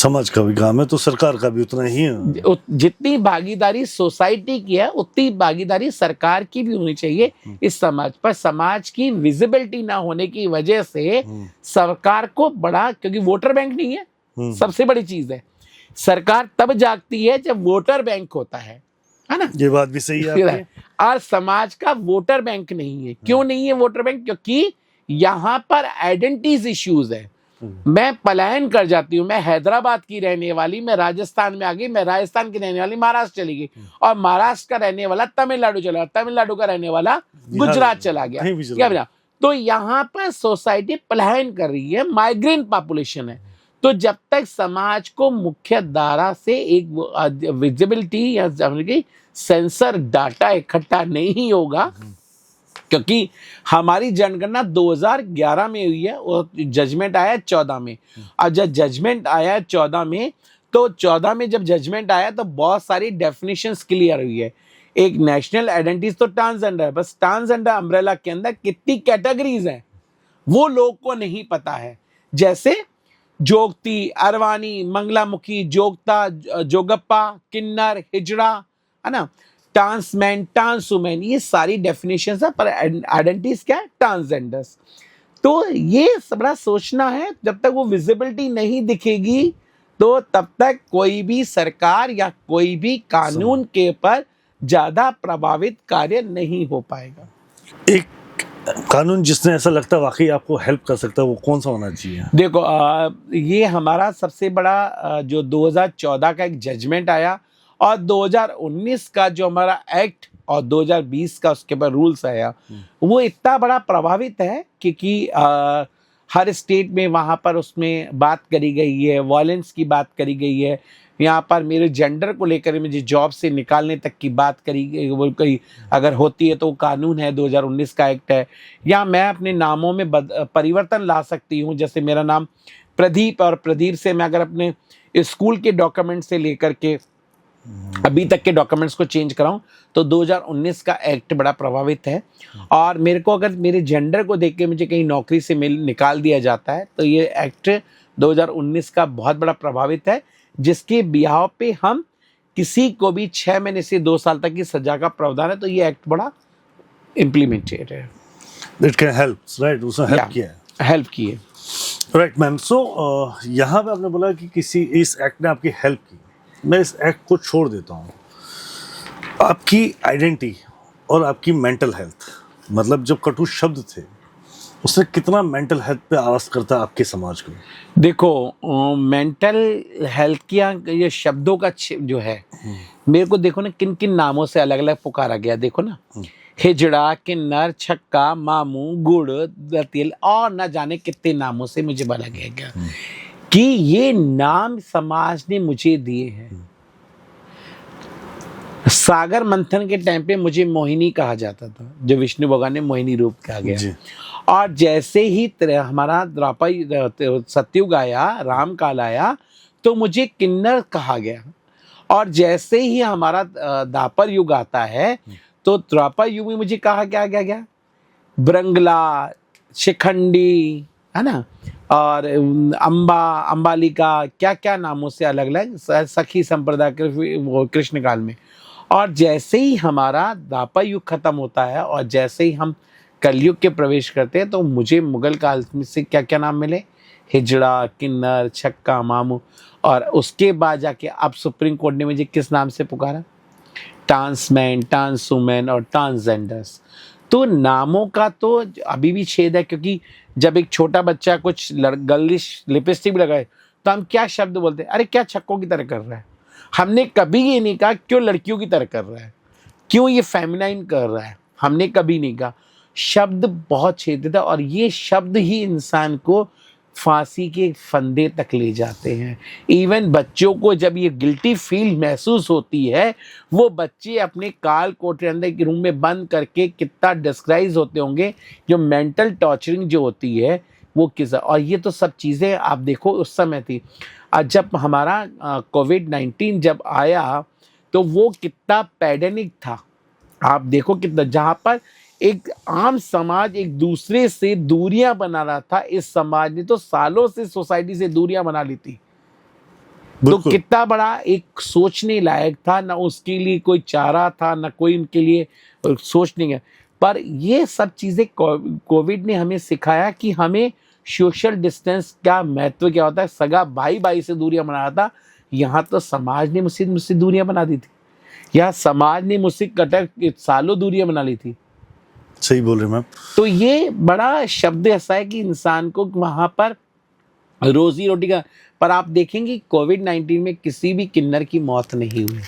समाज का भी काम है तो सरकार का भी उतना ही है। जितनी भागीदारी सोसाइटी की है उतनी भागीदारी सरकार की भी होनी चाहिए इस समाज पर। समाज की विजिबिलिटी ना होने की वजह से सरकार को बड़ा, क्योंकि वोटर बैंक नहीं है, सबसे बड़ी चीज है। सरकार तब जागती है जब वोटर बैंक होता है ना। ये बात भी सही है आपकी। और समाज का वोटर बैंक नहीं है। क्यों नहीं है वोटर बैंक? क्योंकि यहाँ पर आइडेंटिटीज इश्यूज है। मैं पलायन कर जाती हूँ, मैं हैदराबाद की रहने वाली, मैं राजस्थान में आ गई, मैं राजस्थान की रहने वाली महाराष्ट्र चली गई, और महाराष्ट्र का रहने वाला तमिलनाडु चला गया, तमिलनाडु का रहने वाला गुजरात चला गया। क्या बना? तो यहाँ पर सोसाइटी पलायन कर रही है, माइग्रेंट पॉपुलेशन है। तो जब तक समाज को मुख्य धारा से एक विजिबिलिटी या सेंसर डाटा इकट्ठा नहीं होगा, क्योंकि हमारी जनगणना 2011 में हुई है और जजमेंट आया 14 में। और जब जजमेंट आया 14 में, तो 14 में जब जजमेंट आया तो बहुत सारी डेफिनेशंस क्लियर हुई है। एक नेशनल आइडेंटिटी तो ट्रांसजेंडर है, बस ट्रांसजेंडर अम्ब्रेला के अंदर कितनी कैटेगरीज हैं वो लोग को नहीं पता है। जैसे जोगती, अरवानी, मंगलामुखी, जोगता, जोगप्पा, किन्नर, हिजड़ा, है ना, ट्रांसमैन, ट्रांसवुमेन, ये सारी डेफिनेशंस है, पर आइडेंटिटीज क्या है? ट्रांसजेंडर्स। तो ये बड़ा सोचना है, जब तक वो विजिबिलिटी नहीं दिखेगी तो तब तक कोई भी सरकार या कोई भी कानून के ऊपर ज्यादा प्रभावित कार्य नहीं हो पाएगा। एक कानून जिसने ऐसा लगता है वाकई आपको हेल्प कर सकता है, वो कौन सा होना चाहिए? देखो, ये हमारा सबसे बड़ा जो 2014 का एक जजमेंट आया और 2019 का जो हमारा एक्ट और 2020 का उसके ऊपर रूल्स आया, वो इतना बड़ा प्रभावित है क्योंकि हर स्टेट में वहाँ पर उसमें बात करी गई है, वायलेंस की बात करी गई है, यहाँ पर मेरे जेंडर को लेकर मुझे जॉब से निकालने तक की बात करी गई। वो कोई अगर होती है तो वो कानून है, 2019 का एक्ट है। या मैं अपने नामों में परिवर्तन ला सकती हूँ, जैसे मेरा नाम प्रदीप और प्रदीप से मैं अगर अपने स्कूल के डॉक्यूमेंट से लेकर के अभी तक के डॉक्यूमेंट्स को चेंज कराऊं तो 2019 का एक्ट बड़ा प्रभावित है। और मेरे को अगर मेरे जेंडर को देख के मुझे कहीं नौकरी से निकाल दिया जाता है तो ये एक्ट 2019 का बहुत बड़ा प्रभावित है, जिसके बिहाव पे हम किसी को भी 6 महीने से 2 साल तक की सजा का प्रावधान है। तो ये एक्ट बड़ा इम्प्लीमेंटेड है। It can help, right? उसने हेल्प किया है। हेल्प की है। Right ma'am. सो यहाँ पे आपने बोला कि किसी इस एक्ट ने आपकी हेल्प की। मैं इस एक्ट को छोड़ देता हूँ। आपकी आइडेंटिटी और आपकी मेंटल हेल्थ, मतलब जो कटु शब्द थे, उसने कितना मेंटल हेल्थ पे आवाज करता है आपके समाज को? देखो, मेंटल हेल्थ की ये शब्दों का जो है, मेरे को देखो ना किन किन नामों से अलग अलग पुकारा गया। देखो ना, हिजड़ा, किन्नर, छक्का, मामू, गुड़, दतिल और न जाने कितने नामों से मुझे बोला गया कि ये नाम समाज ने मुझे दिए हैं। सागर मंथन के टाइम पे मुझे मोहिनी कहा जाता था, जो विष्णु भगवान ने मोहिनी रूप कहा गया। और जैसे ही हमारा द्वापर सतयुग आया, राम काल आया, तो मुझे किन्नर कहा गया। और जैसे ही हमारा द्वापर युग आता है तो द्वापर युग में मुझे कहा क्या गया? ब्रंगला, शिखंडी, है ना, और अंबालिका, क्या क्या नामों से अलग अलग, सखी संप्रदाय कृष्ण काल में। और जैसे ही हमारा द्वापर युग खत्म होता है और जैसे ही हम कलयुग के प्रवेश करते हैं तो मुझे मुगल काल में से क्या क्या नाम मिले? हिजड़ा, किन्नर, छक्का, मामू। और उसके बाद जाके अब सुप्रीम कोर्ट ने मुझे किस नाम से पुकारा? ट्रांसमैन, ट्रांसवुमेन और ट्रांसजेंडर्स। तो नामों का तो अभी भी छेद है, क्योंकि जब एक छोटा बच्चा कुछ गर्लिश लिपस्टिक भी लगाए तो हम क्या शब्द बोलते हैं? अरे क्या छक्कों की तरह कर रहा है। हमने कभी ये नहीं कहा क्यों लड़कियों की तरह कर रहा है, क्यों ये फेमिनाइन कर रहा है, हमने कभी नहीं कहा। शब्द बहुत छेदित है और ये शब्द ही इंसान को फांसी के फंदे तक ले जाते हैं। इवन बच्चों को जब ये गिल्टी फील महसूस होती है, वो बच्चे अपने काल कोठरी अंदर के रूम में बंद करके कितना डिस्क्राइज होते होंगे। जो मेंटल टॉर्चरिंग जो होती है वो किस, और ये तो सब चीज़ें आप देखो उस समय थी। जब हमारा कोविड-19 जब आया तो वो कितना पैडेमिक था, आप देखो कितना, जहाँ पर एक आम समाज एक दूसरे से दूरियां बना रहा था, इस समाज ने तो सालों से सोसाइटी से दूरियां बना ली थी। तो बिल्कुल। कितना बड़ा एक सोचने लायक था, ना उसके लिए कोई चारा था, ना कोई उनके लिए सोचने का। पर ये सब चीजें कोविड ने हमें सिखाया कि हमें सोशल डिस्टेंस का महत्व क्या होता है। सगा भाई भाई से दूरियां बना रहा था, यहाँ तो समाज ने मुझसे दूरियां बना दी थी, यहाँ समाज ने मुझसे कटक सालों दूरियां बना ली थी। सही बोल रहे हैं मैम। तो ये बड़ा शब्द ऐसा है कि इंसान को वहां पर रोजी रोटी का। पर आप देखेंगे कोविड-19 में किसी भी किन्नर की मौत नहीं हुई।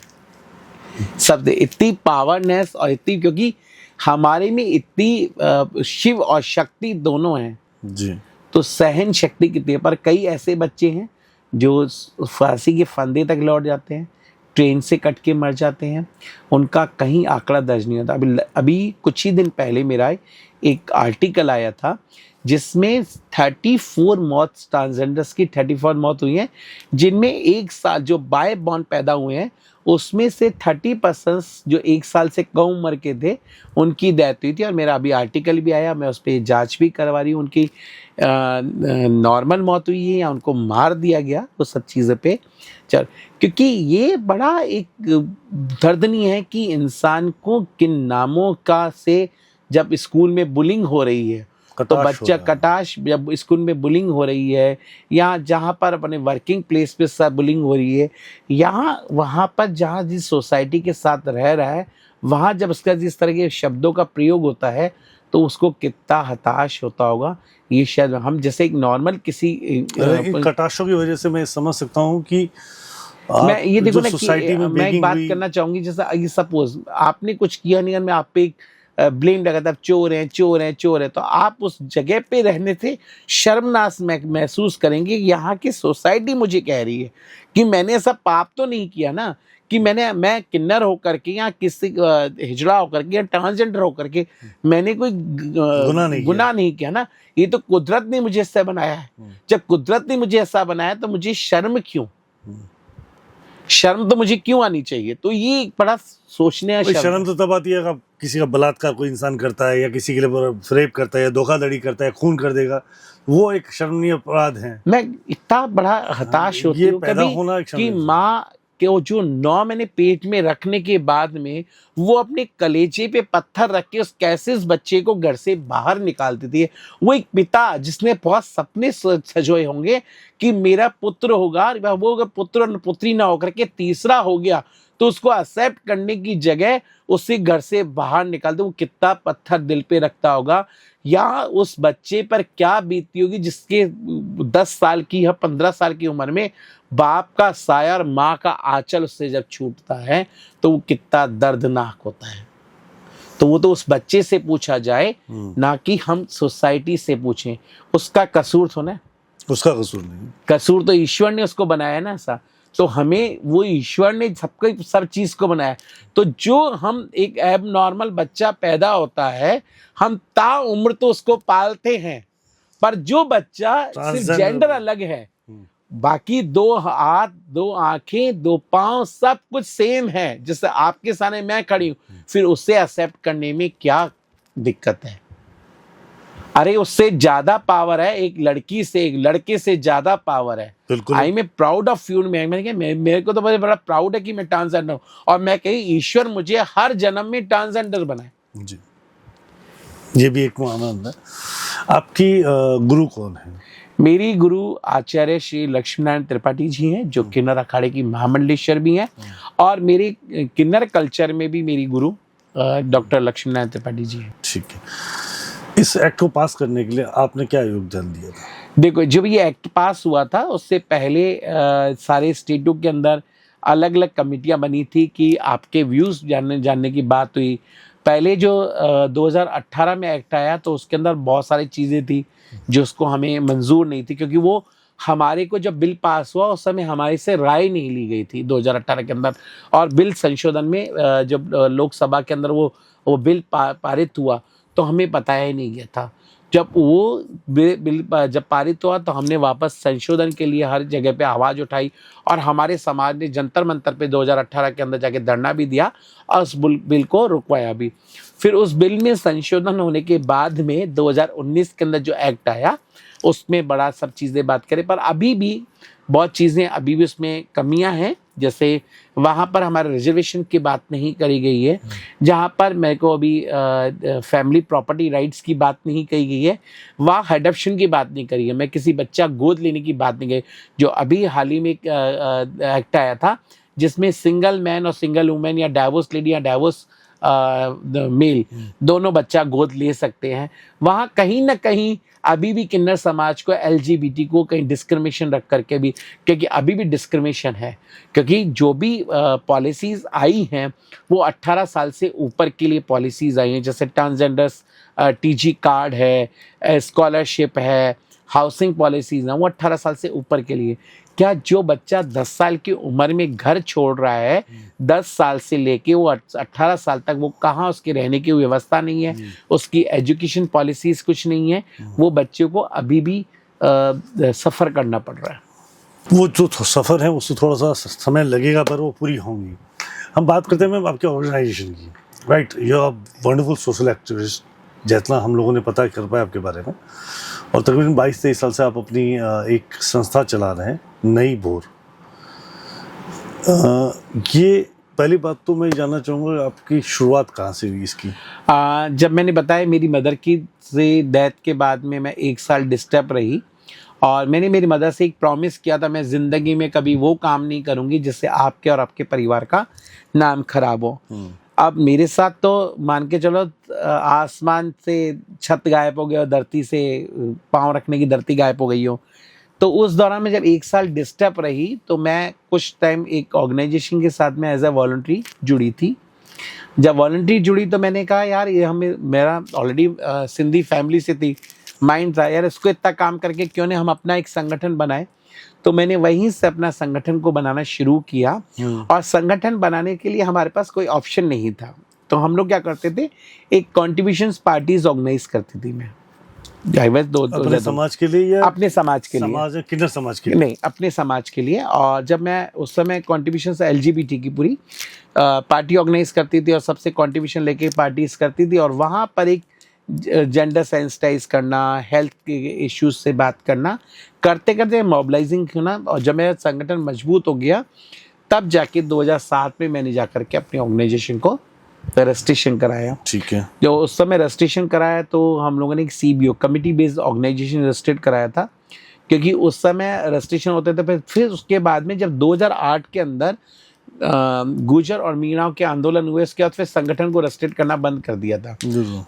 सब इतनी पावरनेस और इतनी, क्योंकि हमारे में इतनी शिव और शक्ति दोनों हैं, जी। तो सहन शक्ति कितनी है। पर कई ऐसे बच्चे हैं जो फांसी के फंदे तक लौट जाते हैं, ट्रेन से कट के मर जाते हैं, उनका कहीं आंकड़ा दर्ज नहीं होता। अभी कुछ ही दिन पहले मेरा एक आर्टिकल आया था जिसमें 34 मौत, ट्रांसजेंडर्स की 34 मौत हुई हैं, जिनमें एक साल जो बाय बॉर्न पैदा हुए हैं उसमें से 30% जो 1 साल से कम उम्र के थे उनकी डेथ हुई थी। और मेरा अभी आर्टिकल भी आया, मैं उस पर जाँच भी करवा रही हूँ, उनकी नॉर्मल मौत हुई है या उनको मार दिया गया, वो सब चीज़ों पे चल। क्योंकि ये बड़ा एक दर्दनीय है कि इंसान को किन नामों का से जब स्कूल में बुलिंग हो रही है तो बच्चा कटाश, जब स्कूल में बुलिंग हो रही है या जहाँ पर अपने वर्किंग प्लेस पे सब बुलिंग हो रही है, यहाँ वहाँ पर जहाँ जिस सोसाइटी के साथ रह रहा है वहाँ जब उसका जिस तरह के शब्दों का प्रयोग होता है तो उसको कितना हताश होता होगा। ये शायद हम जैसे एक नॉर्मल किसी इन कटाशों की वजह से मैं समझ सकता हूँ कि मैं ये देखो ना सोसाइटी में मैं एक बात करना चाहूंगी, जैसा ये सपोज आपने कुछ किया नहीं, मैं आप पे ब्लेम लगाता है, चोर हैं चोर हैं चोर है, तो आप उस जगह पे रहने से शर्मनाक महसूस करेंगे। यहाँ की सोसाइटी मुझे कह रही है कि मैंने ऐसा पाप तो नहीं किया ना, कि मैं किन्नर होकर के या किसी हिजड़ा होकर के या ट्रांसजेंडर होकर के मैंने कोई गुनाह नहीं किया ना। ये तो कुदरत ने मुझे ऐसा बनाया है। जब कुदरत ने मुझे ऐसा बनाया तो मुझे शर्म क्यों, शर्म तो मुझे क्यों आनी चाहिए। तो ये बड़ा सोचने का शर्म तो तब आती है अगर किसी का बलात्कार कोई इंसान करता है या किसी के लिए रेप करता है या धोखाधड़ी करता है, खून कर देगा, वो एक शर्मनीय अपराध है। मैं इतना बड़ा हताश होती हूँ कभी कि माँ के जो 9 महीने पेट में रखने के बाद में वो अपने कलेजे पे पत्थर रख के कैसे उस बच्चे को घर से बाहर निकालती थी। वो एक पिता जिसने बहुत सपने सजोए होंगे कि मेरा पुत्र होगा, वो अगर पुत्र और पुत्री ना होकर के तीसरा हो गया तो उसको एक्सेप्ट करने की जगह उसे घर से बाहर निकाल दो, वो कितना पत्थर दिल पे रखता होगा। या उस बच्चे पर क्या बीतती होगी जिसके 10 साल की या 15 साल की उम्र में बाप का साया और माँ का आंचल उससे जब छूटता है तो वो कितना दर्दनाक होता है। तो वो तो उस बच्चे से पूछा जाए ना कि हम सोसाइटी से पूछें। उसका कसूर तो ना, उसका कसूर नहीं, कसूर तो ईश्वर ने उसको बनाया ना ऐसा। तो हमें वो ईश्वर ने सबको सब चीज को बनाया। तो जो हम एक एब नॉर्मल बच्चा पैदा होता है हम ता उम्र तो उसको पालते हैं, पर जो बच्चा सिर्फ जेंडर अलग है, बाकी 2 हाथ 2 आंखें 2 पांव सब कुछ सेम है, जैसे आपके सामने मैं खड़ी हूं, फिर उसे एक्सेप्ट करने में क्या दिक्कत है। अरे उससे ज्यादा पावर है एक लड़की से, एक लड़के से ज्यादा पावर है। I am proud of you. मेरे को तो बड़ा प्राउड है कि मैं ट्रांसजेंडर हूं, और मैं कही ईश्वर मुझे हर जन्म में ट्रांसजेंडर बनाए। जी, ये भी एक आनंद है। आपकी गुरु कौन है? मेरी गुरु आचार्य श्री लक्ष्मीनारायण त्रिपाठी जी हैं, जो किन्नर अखाड़े की महामंडलेश्वर भी हैं, और मेरे किन्नर कल्चर में भी मेरी गुरु डॉक्टर लक्ष्मीनारायण त्रिपाठी जी हैं। ठीक है। इस एक्ट को पास करने के लिए आपने क्या योगदान दिया था? देखो, जब ये एक्ट पास हुआ था उससे पहले सारे स्टेटों के अंदर अलग अलग कमेटियां बनी थी कि आपके व्यूज़ जानने की बात हुई। पहले जो 2018 में एक्ट आया तो उसके अंदर बहुत सारी चीज़ें थी जो उसको हमें मंजूर नहीं थी, क्योंकि वो हमारे को जब बिल पास हुआ उस समय हमारे से राय नहीं ली गई थी 2018 के अंदर। और बिल संशोधन में जब लोकसभा के अंदर वो बिल पारित हुआ तो हमें बताया ही नहीं गया था। जब वो बिल जब पारित हुआ तो हमने वापस संशोधन के लिए हर जगह पे आवाज़ उठाई, और हमारे समाज ने जंतर मंतर पे 2018 के अंदर जाके धरना भी दिया और उस बिल को रुकवाया भी। फिर उस बिल में संशोधन होने के बाद में 2019 के अंदर जो एक्ट आया उसमें बड़ा सब चीज़ें बात करें, पर अभी भी बहुत चीज़ें अभी भी उसमें कमियां हैं। जैसे वहाँ पर हमारे रिजर्वेशन की बात नहीं करी गई है, जहाँ पर मेरे को अभी फैमिली प्रॉपर्टी राइट्स की बात नहीं कही गई है, वहाँ एडॉप्शन की बात नहीं करी है, मैं किसी बच्चा गोद लेने की बात नहीं कही। जो अभी हाल ही में एक एक्ट आया था जिसमें सिंगल मैन और सिंगल वुमेन या डाइवोर्स लेडी या डाइवोर्स मेल दोनों बच्चा गोद ले सकते हैं, वहाँ कहीं ना कहीं अभी भी किन्नर समाज को LGBT को कहीं डिस्क्रिमिनेशन रख करके भी, क्योंकि अभी भी डिस्क्रिमिनेशन है, क्योंकि जो भी पॉलिसीज़ आई हैं वो 18 साल से ऊपर के लिए पॉलिसीज़ आई हैं। जैसे ट्रांसजेंडर्स TG कार्ड है, स्कॉलरशिप है, हाउसिंग पॉलिसीज़ हैं, वो 18 साल से ऊपर के लिए। क्या जो बच्चा 10 साल की उम्र में घर छोड़ रहा है, 10 साल से लेके वो 18 साल तक, वो कहाँ उसके रहने की व्यवस्था नहीं है, उसकी एजुकेशन पॉलिसीज कुछ नहीं है, वो बच्चे को अभी भी सफ़र करना पड़ रहा है। वो जो सफ़र है उससे थोड़ा सा समय लगेगा पर वो पूरी होंगी। हम बात करते हैं मैम आपके ऑर्गेनाइजेशन की, right, you are wonderful social activist, जितना हम लोगों ने पता कर पाया आपके बारे में, और तकरीबन 22-23 साल से आप अपनी एक संस्था चला रहे हैं, नई भोर। ये पहली बात तो मैं जानना चाहूँगा आपकी शुरुआत कहाँ से हुई इसकी? जब मैंने बताया मेरी मदर की से डेथ के बाद में मैं 1 साल डिस्टर्ब रही, और मैंने मेरी मदर से एक प्रॉमिस किया था, मैं ज़िंदगी में कभी वो काम नहीं करूँगी जिससे आपके और आपके परिवार का नाम खराब हो। अब मेरे साथ तो मान के चलो आसमान से छत गायब हो गया और धरती से पाँव रखने की धरती गायब हो गई हो। तो उस दौरान में जब 1 साल डिस्टर्ब रही तो मैं कुछ टाइम एक ऑर्गेनाइजेशन के साथ में एज ए वॉलंटरी जुड़ी थी। जब वॉलंटरी जुड़ी तो मैंने कहा यार ये हमें, मेरा ऑलरेडी सिंधी फैमिली से थी, माइंड था यार इसको इतना काम करके क्यों नहीं हम अपना एक संगठन बनाए। तो मैंने वहीं से अपना संगठन को बनाना शुरू किया, और संगठन बनाने के लिए हमारे पास कोई ऑप्शन नहीं था। तो हम लोग क्या करते थे, एक कॉन्ट्रीब्यूशंस पार्टीज ऑर्गेनाइज करती थी मैं। अपने समाज के लिए या अपने समाज के लिए, किन्नर समाज के लिए? नहीं, अपने समाज के लिए। और जब मैं उस समय कॉन्ट्रीब्यूशन LGBT की पूरी पार्टी ऑर्गेनाइज करती थी और सबसे कॉन्ट्रीब्यूशन लेके पार्टीज करती थी, और वहाँ पर एक जेंडर सेंसिटाइज करना, हेल्थ के इश्यूज से बात करना, करते करते मोबिलाइजिंग होना। और जब मेरा संगठन मजबूत हो गया तब जाके 2007 में मैंने जा करके अपने ऑर्गेनाइजेशन को रजिस्ट्रेशन कराया। ठीक है। जो उस समय रजिस्ट्रेशन कराया तो हम लोगों ने एक CBO कमिटी बेस्ड ऑर्गेनाइजेशन रजिस्ट्रेट कराया था, क्योंकि उस समय रजिस्ट्रेशन होते थे। फिर उसके बाद में जब 2008 के अंदर गुर्जर और मीणाओं के आंदोलन हुए, उसके बाद फिर संगठन को रजिस्ट्रेट करना बंद कर दिया था।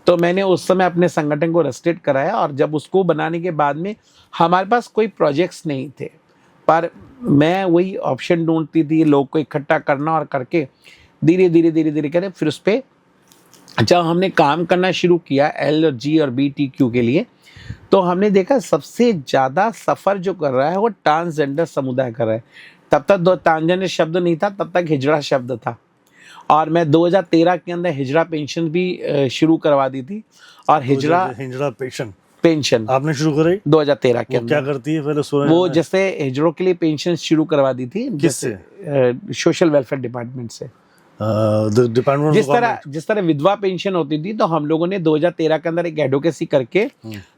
तो मैंने उस समय अपने संगठन को रजिस्ट्रेट कराया, और जब उसको बनाने के बाद में हमारे पास कोई प्रोजेक्ट्स नहीं थे, पर मैं वही ऑप्शन ढूंढती थी, लोग को इकट्ठा करना, और करके धीरे धीरे करें। फिर उस पर जब हमने काम करना शुरू किया L और G और BTQ के लिए, तो हमने देखा सबसे ज़्यादा सफ़र जो कर रहा है वो ट्रांसजेंडर समुदाय कर रहा है। तब तक ट्रांसजेंडर शब्द नहीं था, तब तक हिजड़ा शब्द था। और मैं 2013 के अंदर हिजड़ा पेंशन भी शुरू करवा दी थी। और हिजड़ा पेंशन आपने शुरू कराई 2013 के अंदर। क्या करती है पहले? वो जैसे हिजड़ों के लिए पेंशन शुरू करवा दी थी। किससे? सोशल वेलफेयर डिपार्टमेंट से। डिपार्टमेंट जिस तरह विधवा पेंशन होती थी, तो हम लोगों ने 2013 के अंदर एक एडवोकेसी करके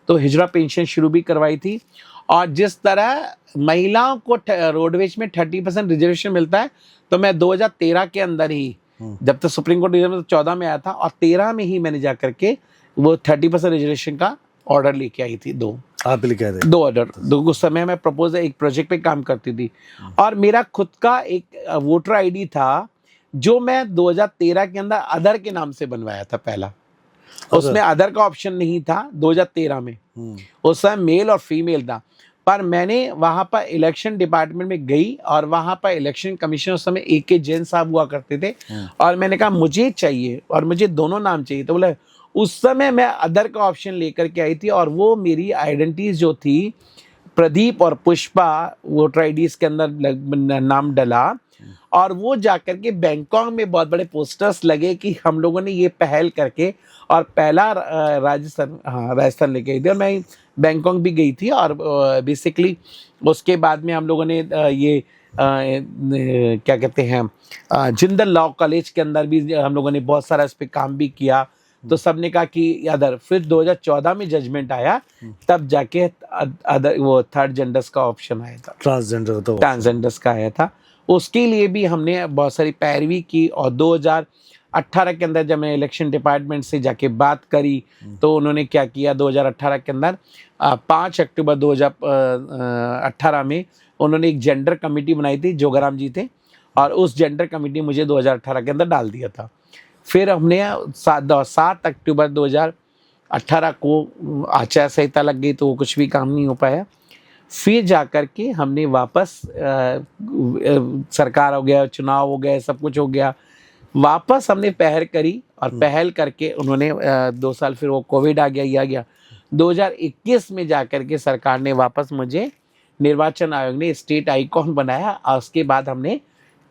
तो हिजड़ा पेंशन शुरू भी करवाई थी। और जिस तरह महिलाओं को रोडवेज में 30% रिजर्वेशन मिलता है, तो मैं 2013 के अंदर ही, जब तक सुप्रीम कोर्ट रिजर्व 14 में आया था, और 13 में ही मैंने जा करके वो 30% रिजर्वेशन का ऑर्डर लेके आई थी। आप लेके आए थे 2 ऑर्डर। उस समय मैं प्रपोज एक प्रोजेक्ट पे काम करती थी, और मेरा खुद का एक वोटर ID था जो मैं 2013 के अंदर अदर के नाम से बनवाया था पहला। उसमें अदर का ऑप्शन नहीं था 2013 में। उस समय मेल और फीमेल था। पर मैंने वहाँ पर इलेक्शन डिपार्टमेंट में गई, और वहाँ पर इलेक्शन कमीशन उस समय AK जैन साहब हुआ करते थे, और मैंने कहा मुझे चाहिए, और मुझे दोनों नाम चाहिए। तो बोले, उस समय मैं अदर का ऑप्शन लेकर के आई थी, और वो मेरी आइडेंटिटीज जो थी प्रदीप और पुष्पा वोटर IDs के अंदर नाम डला, और वो जाकर के बैंकॉक में बहुत बड़े पोस्टर्स लगे कि हम लोगों ने ये पहल करके, और पहला राजस्थान लेके आई थी। और मैं बैंकॉक भी गई थी, और बेसिकली उसके बाद में हम लोगों ने ये क्या कहते हैं जिंदल लॉ कॉलेज के अंदर भी हम लोगों ने बहुत सारा इस पर काम भी किया। तो सबने कहा कि अदर, फिर 2014 में जजमेंट आया, तब जाके अदर वो थर्ड जेंडर्स का ऑप्शन आया था, ट्रांसजेंडर्स का आया था। उसके लिए भी हमने बहुत सारी पैरवी की, और 2018 के अंदर जब मैं इलेक्शन डिपार्टमेंट से जाके बात करी तो उन्होंने क्या किया, 2018 के अंदर 5 अक्टूबर 2018 में उन्होंने एक जेंडर कमेटी बनाई थी, जोगाराम जी थे, और उस जेंडर कमेटी मुझे 2018 के अंदर डाल दिया था। फिर हमने 7 अक्टूबर 2018 को आचार संहिता लग गई तो वो कुछ भी काम नहीं हो पाया। फिर जाकर के हमने वापस सरकार हो गया, चुनाव हो गया, सब कुछ हो गया, वापस हमने पहल करी, और पहल करके उन्होंने 2 साल, फिर वो कोविड आ गया, ये आ गया। 2021 में जाकर के सरकार ने वापस मुझे, निर्वाचन आयोग ने स्टेट आइकॉन बनाया, और उसके बाद हमने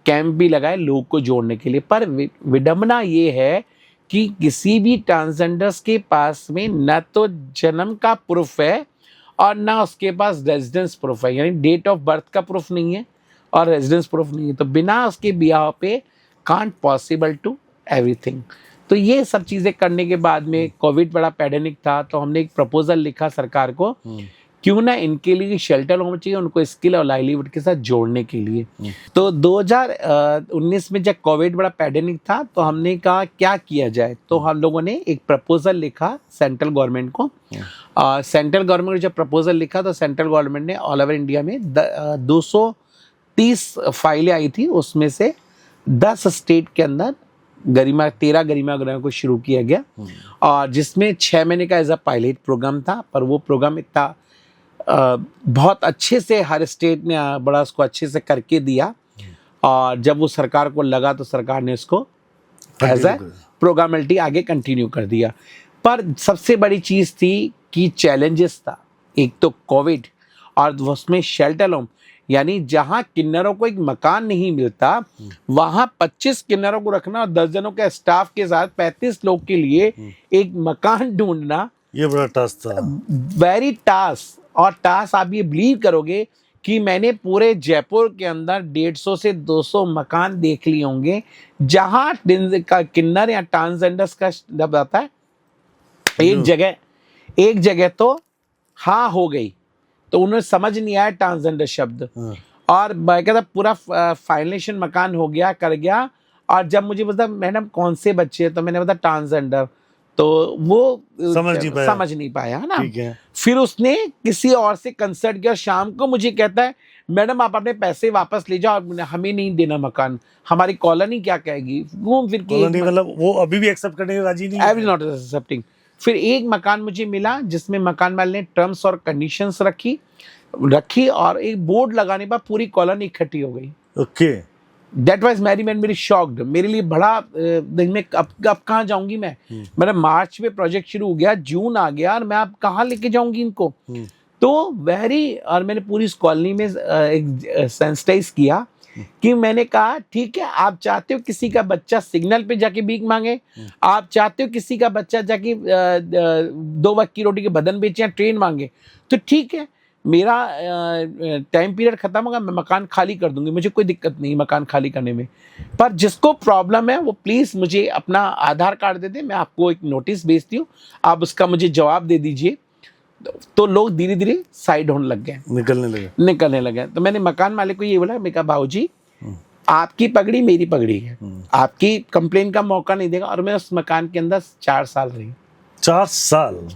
कैंप भी लगाए लोगों को जोड़ने के लिए। पर विडंबना ये है कि किसी भी ट्रांसजेंडर्स के पास में न तो जन्म का प्रूफ है और ना उसके पास रेजिडेंस प्रूफ है, यानी डेट ऑफ बर्थ का प्रूफ नहीं है और रेजिडेंस प्रूफ नहीं है, तो बिना उसके बिहाव पे कांट पॉसिबल टू एवरीथिंग। तो ये सब चीज़ें करने के बाद में कोविड बड़ा पैंडेमिक था, तो हमने एक प्रपोजल लिखा सरकार को, क्यों ना इनके लिए शेल्टर होना चाहिए, उनको स्किल और लाइवलीहुड के साथ जोड़ने के लिए। तो 2019 में जब कोविड बड़ा पैंडेमिक था तो हमने कहा क्या किया जाए, तो हम लोगों ने एक प्रपोजल लिखा सेंट्रल गवर्नमेंट को। सेंट्रल गवर्नमेंट ने जब प्रपोजल लिखा तो सेंट्रल गवर्नमेंट ने ऑल ओवर इंडिया में 230 फाइलें आई थी, उसमें से 10 स्टेट के अंदर 13 गरिमा गृह को शुरू किया गया, और जिसमें 6 महीने का एज अ पायलट प्रोग्राम था। पर वो प्रोग्राम इतना बहुत अच्छे से हर स्टेट ने बड़ा उसको अच्छे से करके दिया, और जब वो सरकार को लगा तो सरकार ने इसको एज अ प्रोग्रामेलिटी आगे कंटिन्यू कर दिया। पर सबसे बड़ी चीज़ थी कि चैलेंजेस था, एक तो कोविड, और उसमें शेल्टर होम, यानी जहाँ किन्नरों को एक मकान नहीं मिलता वहाँ 25 किन्नरों को रखना और 10 जनों के स्टाफ के साथ 35 लोग के लिए एक मकान ढूंढना, ये बड़ा टास्क था, वेरी टास्क। और टास्क आप ये बिलीव करोगे कि मैंने पूरे जयपुर के अंदर 150 से 200 मकान देख लिए होंगे जहाँ किन्नर या ट्रांसजेंडर्स का शब्द आता है, एक जगह तो हाँ हो गई, तो उन्हें समझ नहीं आया ट्रांसजेंडर शब्द, और बाकायदा पूरा फाइनेशन मकान हो गया, कर गया, और जब मुझे बता मैडम कौन से बच्चे, तो मैंने बताया ट्रांसजेंडर, तो वो समझ नहीं पाया, है ना। फिर उसने किसी और से कंसल्ट किया, शाम को मुझे कहता है मैडम आप अपने पैसे वापस ले जाओ, हमें नहीं देना मकान, हमारी कॉलोनी क्या कहेगी। घूम फिर के मतलब वो अभी भी एक्सेप्ट करने के राजी नहीं है, नॉट एक्सेप्टिंग। फिर एक मकान मुझे मिला जिसमें मकान वाले ने टर्म्स और कंडीशंस रखी, और एक बोर्ड लगाने पर पूरी कॉलोनी इकट्ठी हो गई। ओके, दैट वाज मेरी शॉक्ड, मेरे लिए बड़ा दिन में अब कहाँ जाऊंगी मैं। मेरा मार्च में प्रोजेक्ट शुरू हो गया, जून आ गया, और मैं अब कहाँ लेके जाऊंगी इनको। तो और मैंने पूरी इस कॉलोनी में एक सेंसिटाइज किया कि मैंने कहा ठीक है, आप चाहते हो किसी का बच्चा सिग्नल पे जाके भीख मांगे, आप चाहते हो किसी का बच्चा जाके 2 वक्त की रोटी के बदन बेचे या ट्रेन मांगे, तो ठीक है, मेरा टाइम पीरियड खत्म होगा, मैं मकान खाली कर दूंगी, मुझे कोई दिक्कत नहीं मकान खाली करने में। पर जिसको प्रॉब्लम है वो प्लीज़ मुझे अपना आधार कार्ड दे दे, मैं आपको एक नोटिस भेजती हूँ, आप उसका मुझे जवाब दे दीजिए। तो लोग धीरे धीरे साइड होने लग गए, निकलने लगे। तो मैंने मकान मालिक को ये बोला, मैं कहा भाऊजी आपकी पगड़ी मेरी पगड़ी है, आपकी कंप्लेन का मौका नहीं देगा। और मैं उस मकान के अंदर 4 साल रही, 4 साल,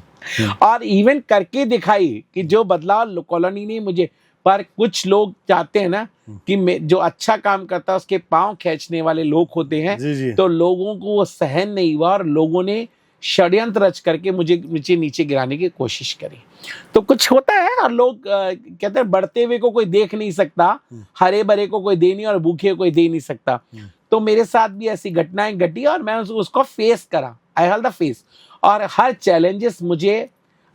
और इवन करके दिखाई कि जो बदलाव कॉलोनी ने मुझे। पर कुछ लोग चाहते हैं ना कि जो अच्छा काम करता है उसके पांव खींचने वाले लोग होते हैं, तो लोगों को वो सहन नहीं हुआ और लोगों ने षड्यंत्र रच करके मुझे नीचे गिराने की कोशिश करी। तो कुछ होता है, और लोग कहते हैं बढ़ते हुए को कोई देख नहीं सकता, हरे भरे को कोई दे नहीं और भूखे को कोई दे नहीं सकता। तो मेरे साथ भी ऐसी घटनाएं घटी और मैं उसको फेस करा, आई हैव द फेस। और हर चैलेंजेस मुझे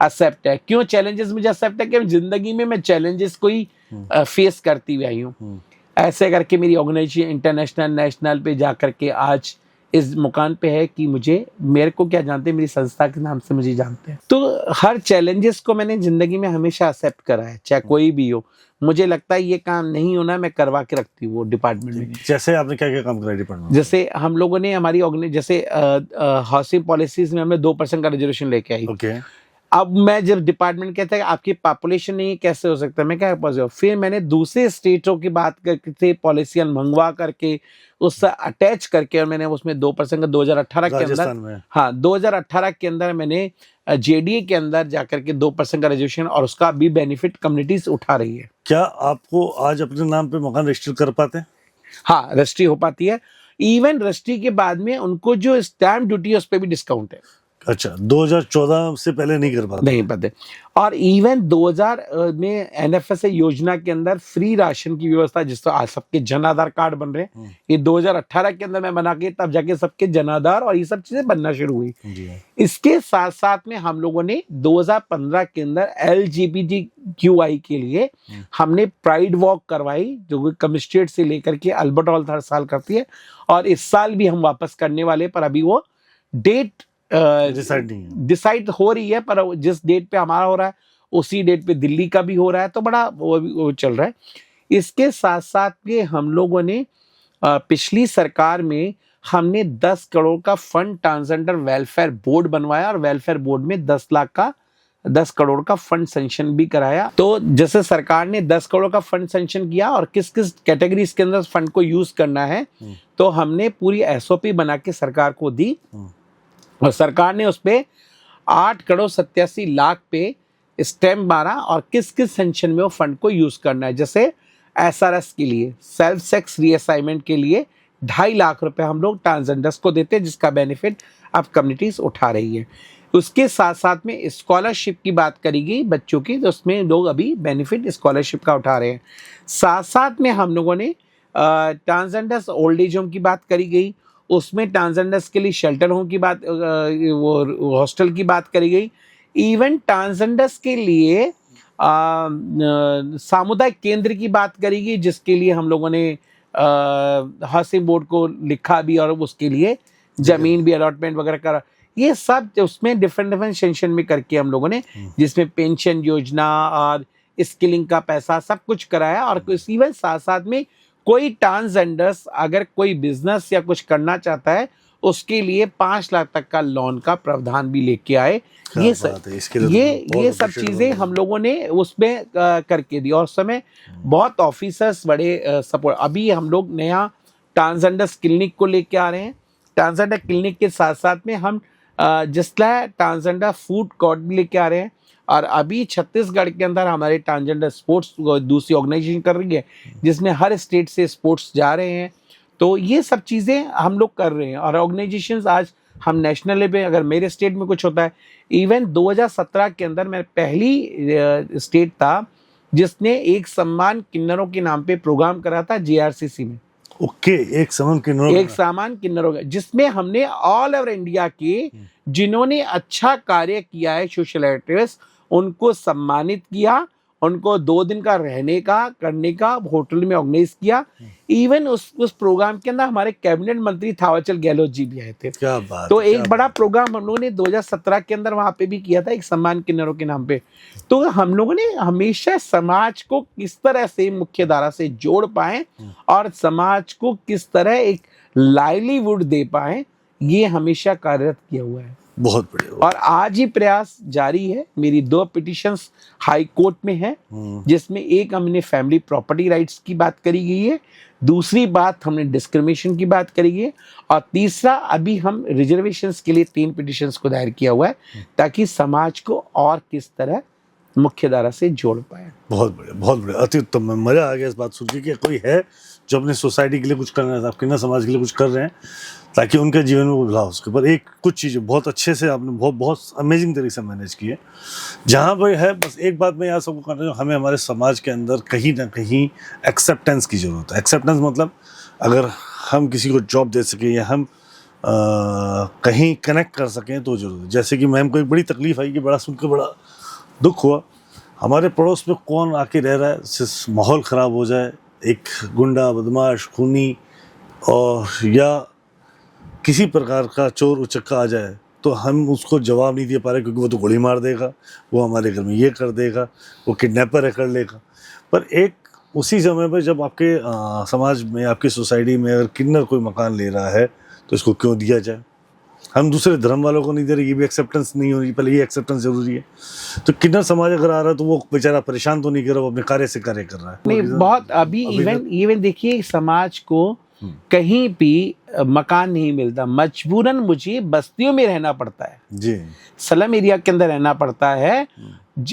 एक्सेप्ट है। क्यों चैलेंजेस मुझे एक्सेप्ट है? कि जिंदगी में मैं चैलेंजेस को ही फेस करती हुई आई हूँ। ऐसे करके मेरी ऑर्गेनाइजेशन इंटरनेशनल नेशनल पे जा करके आज इस मुकाम पे है कि मेरे को क्या जानते हैं, मेरी संस्था के नाम से मुझे जानते हैं। तो हर चैलेंजेस को मैंने जिंदगी में हमेशा एक्सेप्ट करा है, चाहे कोई भी हो। मुझे लगता है ये काम नहीं होना, मैं करवा के रखती हूँ वो डिपार्टमेंट में। जैसे आपने क्या क्या काम करा डिपार्टमेंट? जैसे हम लोगों ने हमारी जैसे हाउसिंग पॉलिसीज में हमने 2% का रिजर्वेशन लेके आई। ओके। अब मैं जब डिपार्टमेंट कहता है कि आपकी पॉपुलेशन नहीं है, कैसे हो सकता है, मैं क्या पॉजिटिव, फिर मैंने दूसरे स्टेटों की बात करके पॉलिसियां मंगवा करके उससे अटैच करके, और मैंने उसमें 2% का 2018 के अंदर, हाँ 2018 के अंदर मैंने जेडीए के अंदर जाकर के 2% का रिजर्वेशन, और उसका भी बेनिफिट कम्युनिटीज उठा रही है। क्या आपको आज अपने नाम पे मकान रजिस्टर कर पाते हैं? हाँ, रजिस्ट्री हो पाती है। इवन रजिस्ट्री के बाद में उनको जो स्टैम्प ड्यूटी है उस पर भी डिस्काउंट है। अच्छा, 2014 से पहले नहीं कर पाते? नहीं पाते। और इवन 2000 में एनएफएसए योजना के अंदर फ्री राशन की व्यवस्था, जिससे आज सबके जन आधार कार्ड बन रहे हैं, ये 2018 के अंदर मैं बना के तब जाके सबके जन आधार और ये सब चीजें बनना शुरू हुई। इसके साथ साथ में हम लोगों ने 2015 के अंदर LGBTQI के लिए हमने प्राइड वॉक करवाई, जो कमिश्नरेट से लेकर के अल्बर्ट हॉल हर साल करती है, और इस साल भी हम वापस करने वाले, पर अभी वो डेट डिसाइड हो रही है, पर जिस डेट पे हमारा हो रहा है उसी डेट पे दिल्ली का भी हो रहा है, तो बड़ा वो चल रहा है। इसके साथ साथ में हम लोगों ने पिछली सरकार में हमने 10 करोड़ का फंड ट्रांसजेंडर वेलफेयर बोर्ड बनवाया, और वेलफेयर बोर्ड में 10 करोड़ का फंड सैंक्शन भी कराया। तो जैसे सरकार ने 10 करोड़ का फंड सैंक्शन किया और किस किस कैटेगरीज के अंदर फंड को यूज करना है, तो हमने पूरी SOP बना के सरकार को दी, और सरकार ने उस पे 8 करोड़ 87 लाख पे स्टैम्प मारा, और किस किस सेंशन में वो फंड को यूज करना है। जैसे SRS के लिए, सेल्फ सेक्स रीअसाइनमेंट के लिए 2.5 लाख रुपए हम लोग ट्रांसजेंडर्स को देते हैं, जिसका बेनिफिट अब कम्युनिटीज उठा रही है। उसके साथ साथ में स्कॉलरशिप की बात करी गई बच्चों की, तो उसमें लोग अभी बेनिफिट स्कॉलरशिप का उठा रहे हैं। साथ साथ में हम लोगों ने ट्रांसजेंडर्स ओल्ड एज होम की बात करी गई, उसमें ट्रांसजेंडर्स के लिए शेल्टर होम की बात, वो हॉस्टल की बात करी गई। इवन ट्रांसजेंडर्स के लिए सामुदायिक केंद्र की बात करी गई, जिसके लिए हम लोगों ने हाउसिंग बोर्ड को लिखा भी, और उसके लिए जमीन भी अलॉटमेंट वगैरह करा। ये सब उसमें डिफरेंट सेंशन में करके हम लोगों ने, जिसमें पेंशन योजना और स्किलिंग का पैसा सब कुछ कराया। और इवन साथ साथ में कोई ट्रांसजेंडर्स अगर कोई बिजनेस या कुछ करना चाहता है, उसके लिए 5 लाख तक का लोन का प्रावधान भी लेके आए। ये सब चीजें हम लोगों ने उसमें करके दी, और उस समय बहुत ऑफिसर्स बड़े सपोर्ट। अभी हम लोग नया ट्रांसजेंडर क्लिनिक को लेके आ रहे हैं। ट्रांसजेंडर क्लिनिक के साथ साथ में हम जिसला ट्रांसजेंडर फूड कोर्ट भी लेके आ रहे हैं, और अभी छत्तीसगढ़ के अंदर हमारे ट्रांसजेंडर स्पोर्ट्स दूसरी ऑर्गेनाइजेशन कर रही है, जिसमें हर स्टेट से स्पोर्ट्स जा रहे हैं। तो ये सब चीज़ें हम लोग कर रहे हैं, और ऑर्गेनाइजेशंस आज हम नेशनल लेवल पे, अगर मेरे स्टेट में कुछ होता है, इवन 2017 के अंदर मैं पहली स्टेट था जिसने एक सम्मान किन्नरों के नाम पे प्रोग्राम करा था JRCC में। ओके, एक सामान किन्नरों का, जिसमें हमने ऑल ओवर इंडिया के जिन्होंने अच्छा कार्य किया है, सोशल एक्टिविस्ट, उनको सम्मानित किया, उनको 2 दिन का रहने का करने का होटल में ऑर्गेनाइज किया। इवन उस प्रोग्राम के अंदर हमारे कैबिनेट मंत्री थावरचंद गहलोत जी भी आए थे। क्या बात, तो एक बड़ा प्रोग्राम हम लोगों ने 2017 के अंदर वहां पे भी किया था, एक सम्मान किन्नरों के नाम पे। तो हम लोगों ने हमेशा समाज को किस तरह से मुख्य धारा से जोड़ पाए, और समाज को किस तरह एक लाइवलीहुड दे पाए, ये हमेशा कार्यरत किया हुआ है। बहुत बढ़िया। और आज ही प्रयास जारी है। मेरी 2 पिटिशंस हाई कोर्ट में है, जिसमें एक हमने फैमिली प्रॉपर्टी राइट्स की बात करी गई है, दूसरी बात हमने डिस्क्रिमिनेशन की बात करी है, और तीसरा अभी हम रिजर्वेशंस के लिए 3 पिटिशंस को दायर किया हुआ है, ताकि समाज को और किस तरह मुख्य धारा से जोड़ पाए। बहुत बढ़िया, बहुत बढ़िया, अति उत्तम। मजा आ गया इस बात सुन के कि कोई है जो अपने सोसाइटी के लिए कुछ कर रहे हैं, आपके ना समाज के लिए कुछ कर रहे हैं, ताकि उनके जीवन में बदलाव हो सके। पर एक कुछ चीज़ें बहुत अच्छे से आपने बहुत अमेजिंग तरीके से मैनेज की है। जहाँ पर है, बस एक बात मैं यहाँ सबको कहना हूँ, हमें हमारे समाज के अंदर कहीं ना कहीं एक्सेप्टेंस की ज़रूरत है। एक्सेप्टेंस मतलब अगर हम किसी को जॉब दे सकें, या हम कहीं कनेक्ट कर सकें, तो जरूर है। जैसे कि मैम को एक बड़ी तकलीफ आई कि बड़ा सुनकर बड़ा दुख हुआ, हमारे पड़ोस में कौन आके रह रहा है, सिर्फ माहौल ख़राब हो जाए, एक गुंडा बदमाश खूनी और या किसी प्रकार का चोर उचक्का आ जाए तो हम उसको जवाब नहीं दे पा रहे, क्योंकि वो तो गोली मार देगा, वो हमारे घर में ये कर देगा, वो किडनैपर है कर लेगा। पर एक उसी समय पर जब आपके समाज में, आपकी सोसाइटी में अगर किन्नर कोई मकान ले रहा है तो इसको क्यों दिया जाए? हम दूसरे धर्म वालों को नहीं दे रहे, ये भी एक्सेप्टेंस नहीं हो रही, पहले ये एक्सेप्टेंस जरूरी है। तो किन्नर समाज अगर आ रहा है तो वो बेचारा परेशान तो नहीं कर रहा, वो अपने कार्य से कार्य कर रहा है। नहीं, बहुत अभी इवन देखिए, समाज को कहीं भी मकान नहीं मिलता, मजबूरन मुझे बस्तियों में रहना पड़ता है जी, स्लम एरिया के अंदर रहना पड़ता है।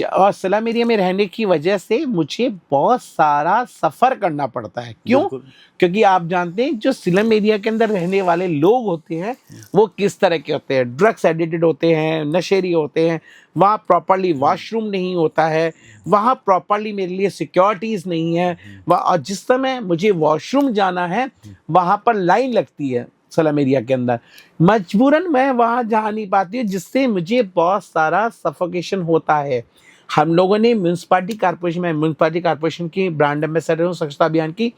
और स्लम एरिया में रहने की वजह से मुझे बहुत सारा सफर करना पड़ता है। क्यों? क्योंकि आप जानते हैं जो स्लम एरिया के अंदर रहने वाले लोग होते हैं वो किस तरह के होते हैं, ड्रग्स एडिक्टेड होते हैं, नशेरी होते हैं, वहाँ प्रॉपरली वॉशरूम नहीं होता है, वहाँ प्रॉपरली मेरे लिए सिक्योरिटीज नहीं है, और जिस समय मुझे वॉशरूम जाना है वहाँ पर लाइन लगती है स्लम एरिया के अंदर, मजबूरन मैं वहाँ जा नहीं पाती हूँ, जिससे मुझे बहुत सारा सफोकेशन होता है। हम लोगों ने म्यूनसिपालिटी कारपोरेशन में, म्यूनसिपालिटी कारपोरेशन की ब्रांड एम्बेसडर हूँ स्वच्छता अभियान की,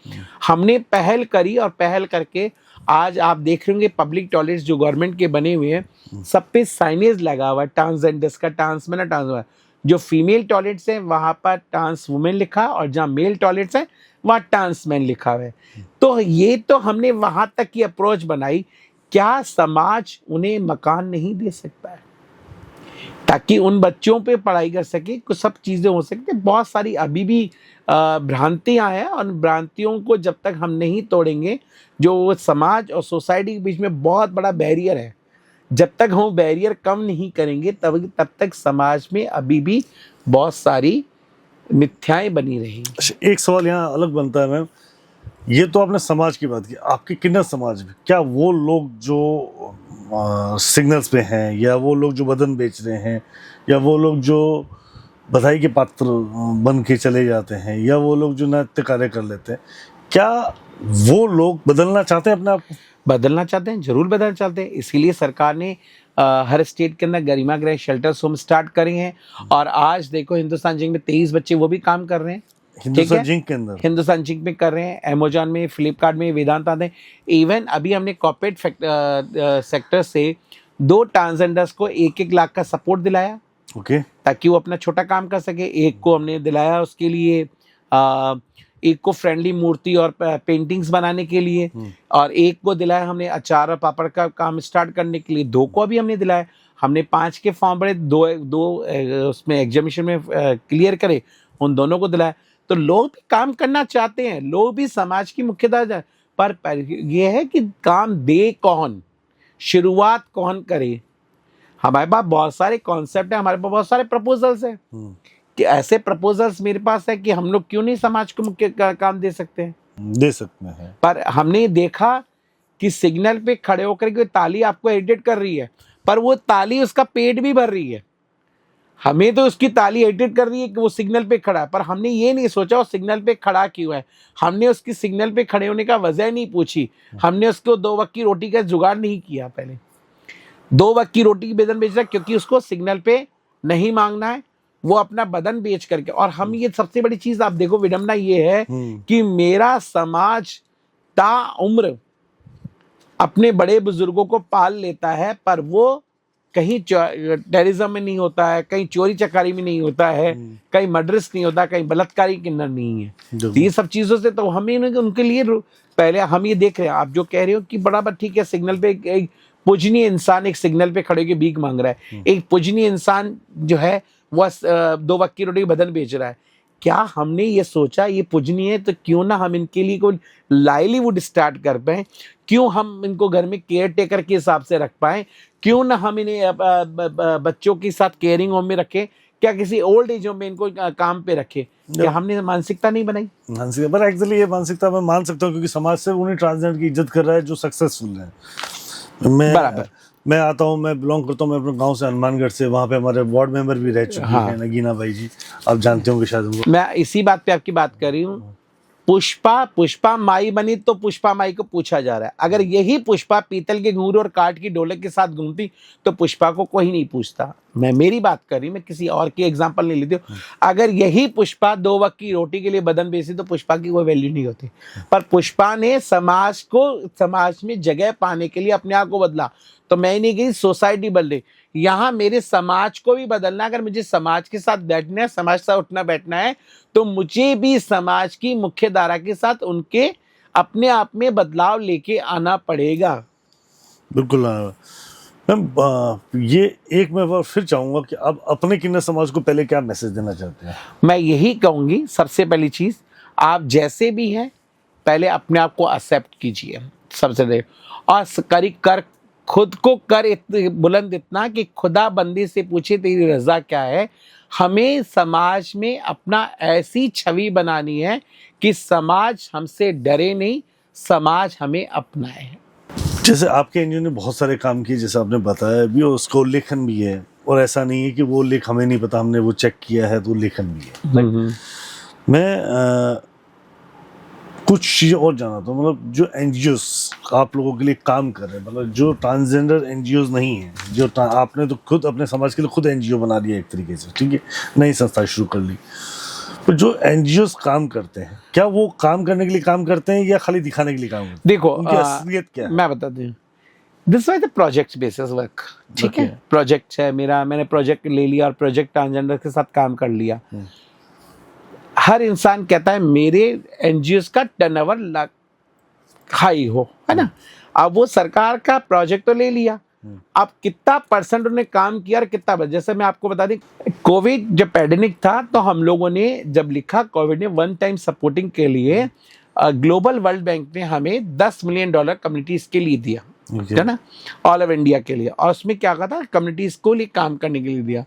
हमने पहल करी और पहल करके आज आप देख रहे होंगे पब्लिक टॉयलेट्स जो गवर्नमेंट के बने हुए हैं सब पे साइनेज लगा हुआ है, ट्रांसजेंडर्स का, ट्रांसमेन ट्रांस, जो फीमेल टॉयलेट्स हैं वहाँ पर ट्रांस वुमेन लिखा और जहाँ मेल टॉयलेट्स हैं वहाँ ट्रांसमैन लिखा हुआ है। तो ये तो हमने वहाँ तक की अप्रोच बनाई, क्या समाज उन्हें मकान नहीं दे सकता है ताकि उन बच्चों पे पढ़ाई कर सके, कुछ सब चीज़ें हो सकती। बहुत सारी अभी भी भ्रांतियाँ हैं और भ्रांतियों को जब तक हम नहीं तोड़ेंगे, जो समाज और सोसाइटी के बीच में बहुत बड़ा बैरियर है, जब तक हम बैरियर कम नहीं करेंगे तब तक समाज में अभी भी बहुत सारी मिथ्याएं बनी रहेंगी। एक सवाल यहाँ अलग बनता है मैम, ये तो आपने समाज की बात की, आपके किन्नर समाज में क्या वो लोग जो सिग्नल्स पे हैं, या वो लोग जो बदन बेच रहे हैं, या वो लोग जो बधाई के पात्र बन के चले जाते हैं, या वो लोग जो नृत्य कार्य कर लेते हैं, क्या वो लोग बदलना चाहते हैं अपने आप को? बदलना चाहते हैं, जरूर बदलना चाहते हैं। इसीलिए सरकार ने हर स्टेट के अंदर गरिमा गृह शेल्टर्स होम स्टार्ट करे हैं। और आज देखो हिंदुस्तान जिंक में 23 बच्चे वो भी काम कर रहे हैं, हिंदुस्तान जिंक के अंदर, हिंदुस्तान जिंक में कर रहे हैं, अमेजोन में, फ्लिपकार्ट में, वेदांता में। इवन अभी हमने कॉर्पोरेट सेक्टर से 2 ट्रांसजेंडर्स को 1-1 लाख का सपोर्ट दिलाया, ओके, ताकि वो अपना छोटा काम कर सके। एक को हमने दिलाया उसके लिए एक को फ्रेंडली मूर्ति और पेंटिंग्स बनाने के लिए, और एक को दिलाया हमने अचार और पापड़ का काम स्टार्ट करने के लिए। 2 को अभी हमने दिलाया। हमने 5 के फॉर्म भरे, 2 उसमें एग्जामिनेशन में क्लियर करे, उन दोनों को दिलाया। तो लोग भी काम करना चाहते हैं, लोग भी समाज की मुख्यधारा, पर ये है कि काम दे कौन, शुरुआत कौन करे। हमारे पास बहुत सारे कॉन्सेप्ट है, हमारे पास बहुत सारे प्रपोजल्स हैं कि ऐसे प्रपोजल्स मेरे पास है कि हम लोग क्यों नहीं समाज को मुख्य काम दे सकते हैं, दे सकते हैं। पर हमने देखा कि सिग्नल पे खड़े होकर के ताली आपको एडिट कर रही है, पर वो ताली उसका पेट भी भर रही है। हमें तो उसकी ताली एडिट कर रही है कि वो सिग्नल पे खड़ा है, पर हमने ये नहीं सोचा वो सिग्नल पे खड़ा क्यों है। हमने उसकी सिग्नल पे खड़े होने का वजह नहीं पूछी, हमने उसको 2 वक्त की रोटी का जुगाड़ नहीं किया। पहले 2 वक्त की रोटी की बेदन बेच रहा है क्योंकि उसको सिग्नल पे नहीं मांगना है, वो अपना बदन बेच करके। और हम, ये सबसे बड़ी चीज आप देखो, विडंबना ये है कि मेरा समाज ताउम्र अपने बड़े बुजुर्गों को पाल लेता है, पर वो कहीं टेररिज्म में नहीं होता है, कहीं चोरी चकारी में नहीं होता है, कहीं मर्डर्स नहीं होता, कहीं बलात्कारी किन्नर नहीं है। तो ये सब चीजों से तो हमें उनके लिए पहले हम ये देख रहे हैं। आप जो कह रहे हो कि बराबर ठीक है, सिग्नल पे एक पूजनीय इंसान एक सिग्नल पे खड़े होकर भीख मांग रहा है, एक पूजनीय इंसान जो है वह 2 वक्त की रोटी बदन बेच रहा है। क्या हमने ये सोचा ये पूजनीय है तो क्यों ना हम इनके लिए कोई लाइवलीहुड स्टार्ट कर पाए, क्यों हम इनको घर में केयर टेकर के हिसाब से रख पाए, क्यों ना हम इन्हें बच्चों के साथ केयरिंग होम में रखें, क्या किसी ओल्ड एज होम में इनको काम पे रखे। क्या हमने मानसिकता नहीं बनाई? मानसिकता, पर एक्चुअली ये मानसिकता मैं मान सकता हूँ, क्योंकि समाज से उन्हीं ट्रांसजेंडर की इज्जत कर रहा है जो सक्सेसफुल है। बराबर, मैं आता हूँ, मैं बिलोंग करता हूँ, मैं अपने गांव से, हनुमानगढ़ से, वहाँ पे हमारे वार्ड मेंबर भी रह चुके हैं, नगीना भाई जी, आप जानते होंगे शायद उनको। मैं इसी बात पे आपकी बात कर रही हूँ पुष्पा माई बनी तो पुष्पा माई को पूछा जा रहा है। अगर यही पुष्पा पीतल के घूंघरू और काठ की ढोलक के साथ घूमती तो पुष्पा को कोई नहीं पूछता। मैं मेरी बात कर रही, मैं किसी और की एग्जांपल नहीं लेती हूँ। अगर यही पुष्पा 2 वक्त की रोटी के लिए बदन बेची तो पुष्पा की कोई वैल्यू नहीं होती। पर पुष्पा ने समाज में जगह पाने के लिए अपने आप को बदला। तो मैं नहीं कही सोसाइटी बदले, यहाँ मेरे समाज को भी बदलना। अगर मुझे समाज के साथ बैठना है, समाज के साथ उठना बैठना है, तो मुझे भी समाज की मुख्य धारा के साथ उनके अपने आप में बदलाव लेके आना पड़ेगा। बिल्कुल। मैम, ये एक मैं बार फिर चाहूंगा कि अब अपने किन्नर समाज को पहले क्या मैसेज देना चाहते हैं? मैं यही कहूंगी, सबसे पहली चीज, आप जैसे भी हैं पहले अपने आप को एक्सेप्ट कीजिए सबसे पहले, और खुद को बुलंद इतना कि खुदा बंदी से पूछे तेरी रजा क्या है। हमें समाज में अपना ऐसी छवि बनानी है कि समाज हमसे डरे नहीं, समाज हमें अपनाए। जैसे आपके एनजीओ ने बहुत सारे काम किए, जैसे आपने बताया भी, और उसका उल्लेखन भी है, और ऐसा नहीं है कि वो उल्लेख हमें नहीं पता, हमने वो चेक किया है तो उल्लेखन भी है। मैं कुछ चीज़ें और जाना था, मतलब जो एनजीओस आप लोगों के लिए काम कर रहे हैं, मतलब जो ट्रांसजेंडर एनजीओस नहीं हैं, जो आपने तो खुद अपने समाज के लिए खुद एनजीओ बना लिया एक तरीके से, ठीक है, नई संस्था शुरू कर ली। तो जो एनजीओस काम करते हैं, क्या वो काम करने के लिए काम करते हैं या खाली दिखाने के लिए काम करते हैं? देखो, उनकी असलियत क्या है? मैं बताती हूँ। This was the project basis work, ठीक है। प्रोजेक्ट है मेरा, मैंने प्रोजेक्ट ले लिया और प्रोजेक्ट ट्रांसजेंडर के साथ काम कर लिया। हर इंसान कहता है मेरे एनजीओस का टर्नओवर हाई हो, है ना। अब वो सरकार का प्रोजेक्ट तो ले लिया, अब कितना परसेंट उन्होंने काम किया और कितना, जैसे मैं आपको बता दी, कोविड जब पैंडेमिक था तो हम लोगों ने जब लिखा कोविड ने वन टाइम सपोर्टिंग के लिए, ग्लोबल वर्ल्ड बैंक ने हमें $10 मिलियन कम्युनिटीज के लिए दिया, है ना, ऑल ओवर इंडिया के लिए। और उसमें क्या कहा था, कम्युनिटीज को लिए काम करने के लिए दिया।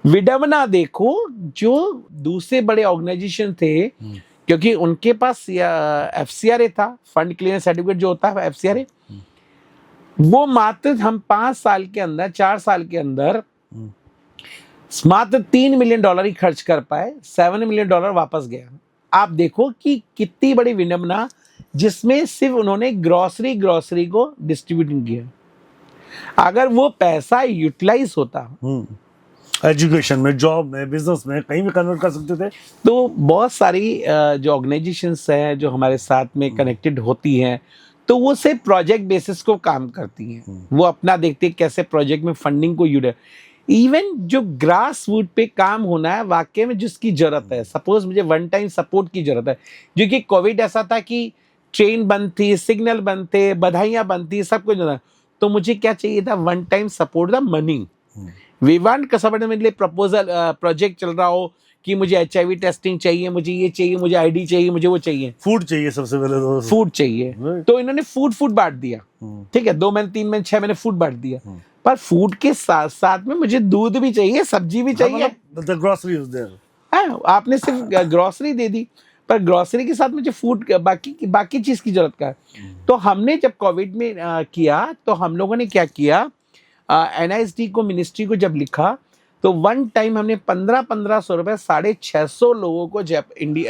विडम्बना देखो, जो दूसरे बड़े ऑर्गेनाइजेशन थे, क्योंकि उनके पास FCRA था, फंड क्लियरेंस सर्टिफिकेट जो होता है FCRA, वो मात्र हम 5 साल के अंदर, 4 साल के अंदर मात्र $3 मिलियन ही खर्च कर पाए, $7 मिलियन वापस गया। आप देखो कि कितनी बड़ी विडम्बना, जिसमें सिर्फ उन्होंने ग्रोसरी को डिस्ट्रीब्यूट किया। अगर वो पैसा यूटिलाइज होता, एजुकेशन में, जॉब में, बिजनेस में, कहीं भी कन्वर्ट कर सकते थे, तो बहुत सारी जो ऑर्गेनाइजेशंस हैं जो हमारे साथ में कनेक्टेड होती हैं, तो वो सिर्फ प्रोजेक्ट बेसिस को काम करती हैं। वो अपना देखते हैं कैसे प्रोजेक्ट में फंडिंग को इवन जो ग्रास रूट पे काम होना है वाकई में जिसकी जरूरत है। सपोज मुझे वन टाइम सपोर्ट की जरूरत है, क्योंकि कोविड ऐसा था कि ट्रेन बंद थी, सिग्नल बंद थे, बधाइयाँ बंद थी, सब कुछ, तो मुझे क्या चाहिए था, one time support, the money. विवांट का सपोर्ट मेरे लिए प्रपोजल प्रोजेक्ट चल रहा हो कि मुझे HIV टेस्टिंग चाहिए, मुझे ये चाहिए, मुझे ID चाहिए, मुझे वो चाहिए, फूड चाहिए, सबसे पहले तो फूड चाहिए। तो इन्होंने फूड बांट दिया, ठीक है, 2 महीने, 3 महीने, 6 महीने फूड बांट दिया। पर फूड के साथ साथ में मुझे दूध भी चाहिए, सब्जी भी चाहिए। ग्रोसरी आपने सिर्फ ग्रोसरी दे दी, पर ग्रोसरी के साथ मुझे फूड, बाकी चीज की जरूरत का है। तो हमने जब कोविड में किया, तो हम लोगों ने क्या किया, NISD को, मिनिस्ट्री को जब लिखा, तो वन टाइम हमने 1500 रुपए 650 लोगों को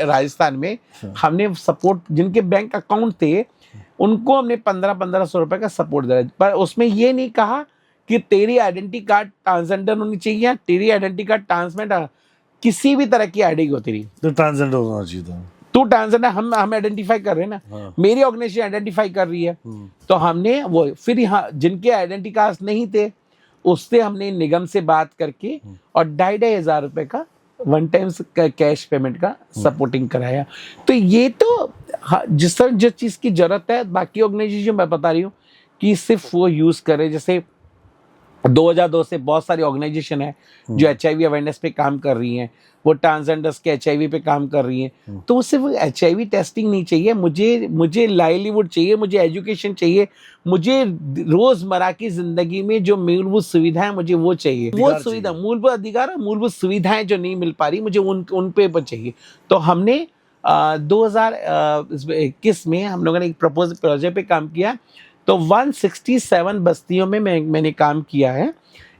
राजस्थान में हमने सपोर्ट, जिनके बैंक अकाउंट थे उनको हमने 1500 रुपए का सपोर्ट दिया। पर उसमें ये नहीं कहा कि तेरी आइडेंटिटी कार्ड ट्रांसजेंडर होनी चाहिए, तेरी आइडेंटिटी कार्ड ट्रांसमेंट, किसी भी तरह की आईडी होती रही, तो ट्रांसजेंडर होना चाहिए था। तू ट्रांसजेंडर, हम आइडेंटिफाई कर रहे हैं ना, मेरी ऑर्गेनाइजेशन आइडेंटिफाई कर रही है। तो हमने वो, फिर यहाँ जिनके आइडेंटिटी कार्ड नहीं थे उससे हमने निगम से बात करके और 2,500 रुपए का वन टाइम कैश पेमेंट का सपोर्टिंग कराया। तो ये तो जिस चीज की जरूरत है, बाकी ऑर्गेनाइजेशन मैं बता रही हूँ कि सिर्फ वो यूज करे। जैसे 2002 से बहुत सारी ऑर्गेनाइजेशन है जो HIV अवेयरनेस पे काम कर रही हैं, वो ट्रांसजेंडर्स के HIV पे काम कर रही हैं। तो सिर्फ HIV टेस्टिंग नहीं चाहिए, मुझे लाइवलीहुड चाहिए, मुझे एजुकेशन चाहिए, मुझे रोजमर्रा की जिंदगी में जो मूलभूत सुविधाएं मुझे वो चाहिए, वो सुविधा, मूलभूत अधिकार, मूलभूत सुविधाएं जो नहीं मिल पा रही मुझे उन पे चाहिए। तो हमने 2021 में हम लोगों ने एक प्रोजेक्ट पे काम किया। तो 167 बस्तियों में मैंने काम किया है,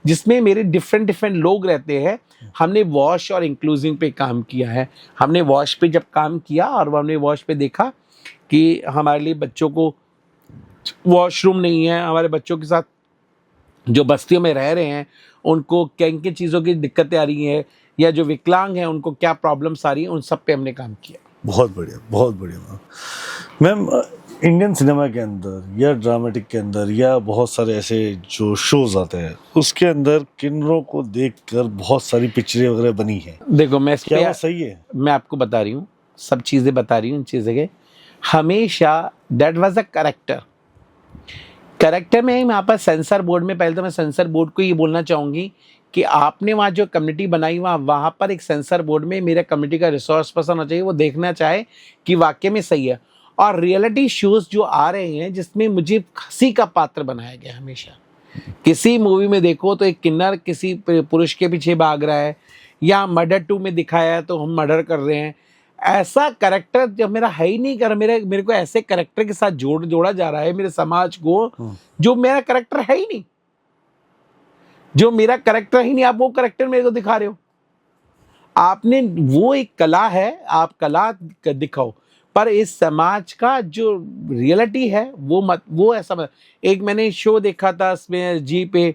जिसमें मेरे डिफरेंट डिफरेंट लोग रहते हैं। हमने वॉश और इंक्लूसिव पे काम किया है। हमने वॉश पे जब काम किया और हमने वॉश पे देखा कि हमारे लिए बच्चों को वॉशरूम नहीं है, हमारे बच्चों के साथ जो बस्तियों में रह रहे हैं उनको किन किन चीज़ों की दिक्कतें आ रही हैं, या जो विकलांग हैं उनको क्या प्रॉब्लम्स आ रही हैं, उन सब पे हमने काम किया। बहुत बढ़िया, बहुत बढ़िया मैम। इंडियन सिनेमा के अंदर या ड्रामेटिक के अंदर या बहुत सारे ऐसे जो शोज आते हैं उसके अंदर किन्नरों को देखकर बहुत सारी पिक्चरें वगैरह बनी हैं। देखो मैं क्या वो सही है? मैं आपको बता रही हूँ, सब चीज़ें बता रही हूँ। इन चीज़ें के हमेशा दैट वाज अ कैरेक्टर में यहाँ पर सेंसर बोर्ड में, पहले तो मैं सेंसर बोर्ड को ये बोलना चाहूँगी कि आपने वहाँ जो कम्युनिटी बनाई वहाँ पर एक सेंसर बोर्ड में मेरे कम्युनिटी का रिसोर्स पर्सन होना चाहिए, वो देखना चाहे कि वाकई में सही है। और रियलिटी शोज जो आ रहे हैं जिसमें मुझे हंसी का पात्र बनाया गया, हमेशा किसी मूवी में देखो तो एक किन्नर किसी पुरुष के पीछे भाग रहा है, या मर्डर 2 में दिखाया है तो हम मर्डर कर रहे हैं। ऐसा कैरेक्टर जब मेरा है ही नहीं, कर मेरे को ऐसे कैरेक्टर के साथ जोड़ा जा रहा है मेरे समाज को, जो मेरा कैरेक्टर है ही नहीं, जो मेरा कैरेक्टर ही नहीं, आप वो कैरेक्टर मेरे को दिखा रहे हो। आपने वो एक कला है, आप कला दिखाओ, पर इस समाज का जो रियलिटी है वो ऐसा मत। एक मैंने शो देखा था इसमें जी पे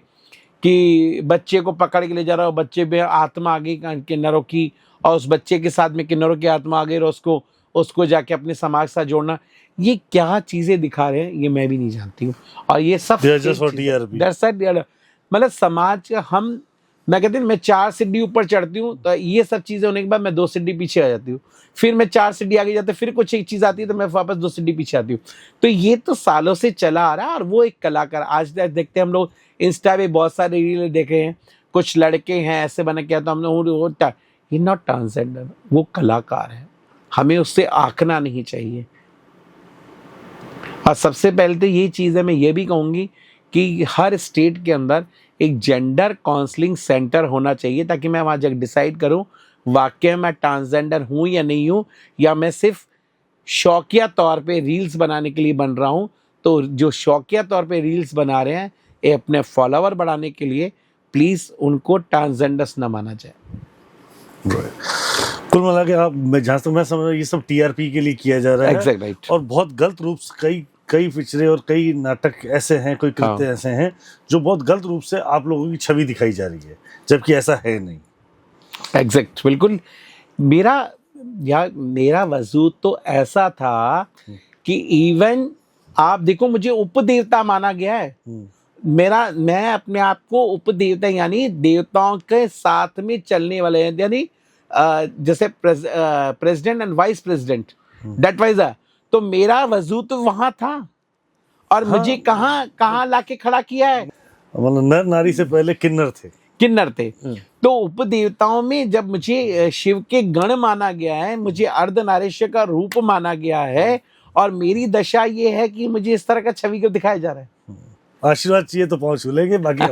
कि बच्चे को पकड़ के ले जा रहा हो, बच्चे में आत्मा आ गई किन्नरों की, और उस बच्चे के साथ में किन्नरों की आत्मा आ गई और उसको जाके अपने समाज से जोड़ना। ये क्या चीजें दिखा रहे हैं ये मैं भी नहीं जानती हूँ। और ये सब मतलब समाज का मैं कहती हूँ मैं 4 सीढ़ी ऊपर चढ़ती हूँ तो ये सब चीजें होने के बाद मैं 2 सीढ़ी पीछे आ जाती हूँ, फिर मैं 4 सीढ़ी आगे जाती हूँ, फिर कुछ एक चीज आती है तो मैं वापस 2 सीढ़ी पीछे आती हूँ। तो ये तो सालों से चला आ रहा है। और वो एक कलाकार आज देखते हैं हम लोग इंस्टा पे बहुत सारे रील देखे हैं, कुछ लड़के हैं ऐसे बने क्या, तो हम लोग ही नॉट ट्रांसजेंडर, वो कलाकार है, हमें उससे आंकना नहीं चाहिए। और सबसे पहले तो ये चीज़ है, मैं ये भी कहूँगी कि हर स्टेट के अंदर एक जेंडर काउंसलिंग सेंटर होना चाहिए, ताकि मैं वहाँ जब डिसाइड करूँ वाकई मैं ट्रांसजेंडर हूँ या नहीं हूँ, या मैं सिर्फ शौकिया तौर पे रील्स बनाने के लिए बन रहा हूँ। तो जो शौकिया तौर पे रील्स बना रहे हैं ये अपने फॉलोवर बढ़ाने के लिए, प्लीज़ उनको ट्रांसजेंडर्स ना माना जाए। कुल मिला के आप, मैं जहाँ तक मैं समझ रहा हूँ ये सब टीआरपी के लिए किया जा रहा है। Exactly right. और बहुत गलत रूप से कई पिक्चरें और कई नाटक ऐसे हैं, कोई कृत्य ऐसे हैं जो बहुत गलत रूप से आप लोगों की छवि दिखाई जा रही है, जबकि ऐसा है नहीं। एग्जैक्ट, बिल्कुल। मेरा वजूद तो ऐसा था कि इवन आप देखो मुझे उपदेवता माना गया है। मैं अपने आप को उपदेवता यानी देवताओं के साथ में चलने वाले हैं, यानी जैसे president and vice president, that wise तो मेरा वजूद तो वहां था। और मुझे कहाँ लाके खड़ा किया है, मतलब नर नारी से पहले किन्नर थे। तो उपदेवताओं में जब मुझे शिव के गण माना गया है, मुझे अर्धनारीश्वर का रूप माना गया है, और मेरी दशा ये है कि मुझे इस तरह का छवि को दिखाया जा रहा है। आशीर्वाद चाहिए तो पाँव छू लेंगे, बाकी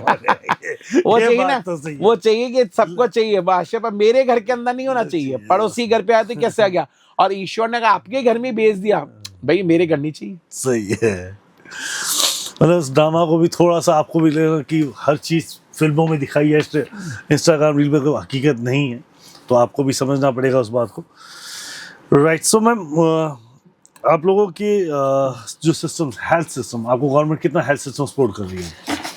वो चाहिए ना, वो चाहिए कि सबको चाहिए। आशीर्वाद पर मेरे घर के अंदर नहीं होना चाहिए, पड़ोसी घर पे आया तो कैसे आ गया, और ईश्वर ने कहा आपके घर में भेज दिया, भाई मेरे घर नहीं चाहिए। सही है। मतलब इस ड्रामा को भी थोड़ा सा आपको भी लगेगा कि हर चीज़ फिल्मों में दिखाई है, इंस्टाग्राम रील में कोई हकीकत नहीं है, तो आपको भी समझना पड़ेगा उस बात को। राइट। सो मैम, आप लोगों की जो सिस्टम, हेल्थ सिस्टम, आपको गवर्नमेंट कितना हेल्थ सिस्टम सपोर्ट कर रही है?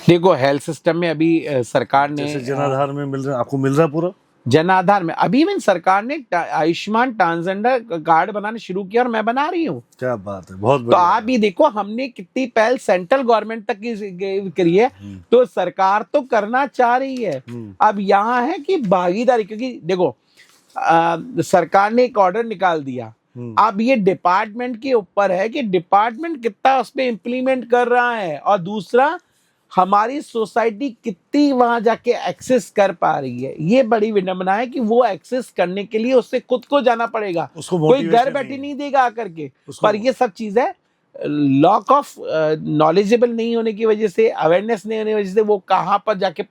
देखो हेल्थ सिस्टम में अभी सरकार ने जैसे जन आधार में मिल रहा है, आपको मिल रहा है पूरा? जन आधार में अभी में सरकार ने आयुष्मान ट्रांसजेंडर कार्ड बनाना शुरू किया और मैं बना रही हूँ। क्या बात है, बहुत तो बढ़िया। आप भी देखो हमने कितनी पहल सेंट्रल गवर्नमेंट तक की करी है, तो सरकार तो करना चाह रही है। अब यहाँ है कि भागीदारी, क्योंकि देखो सरकार ने एक ऑर्डर निकाल दिया, अब ये डिपार्टमेंट के ऊपर है कि डिपार्टमेंट कितना उस पर इम्प्लीमेंट कर रहा है, और दूसरा हमारी सोसाइटी कितनी वहां जाके एक्सेस कर पा रही है। ये बड़ी विडंबना है कि वो एक्सेस करने के लिए उससे खुद को जाना पड़ेगा, कोई घर बैठी नहीं देगा आकर के। पर ये सब चीज है लॉक ऑफ नॉलेजेबल नहीं होने की वजह से, अवेयरनेस नहीं होने की वजह से वो कहाँ पर जाके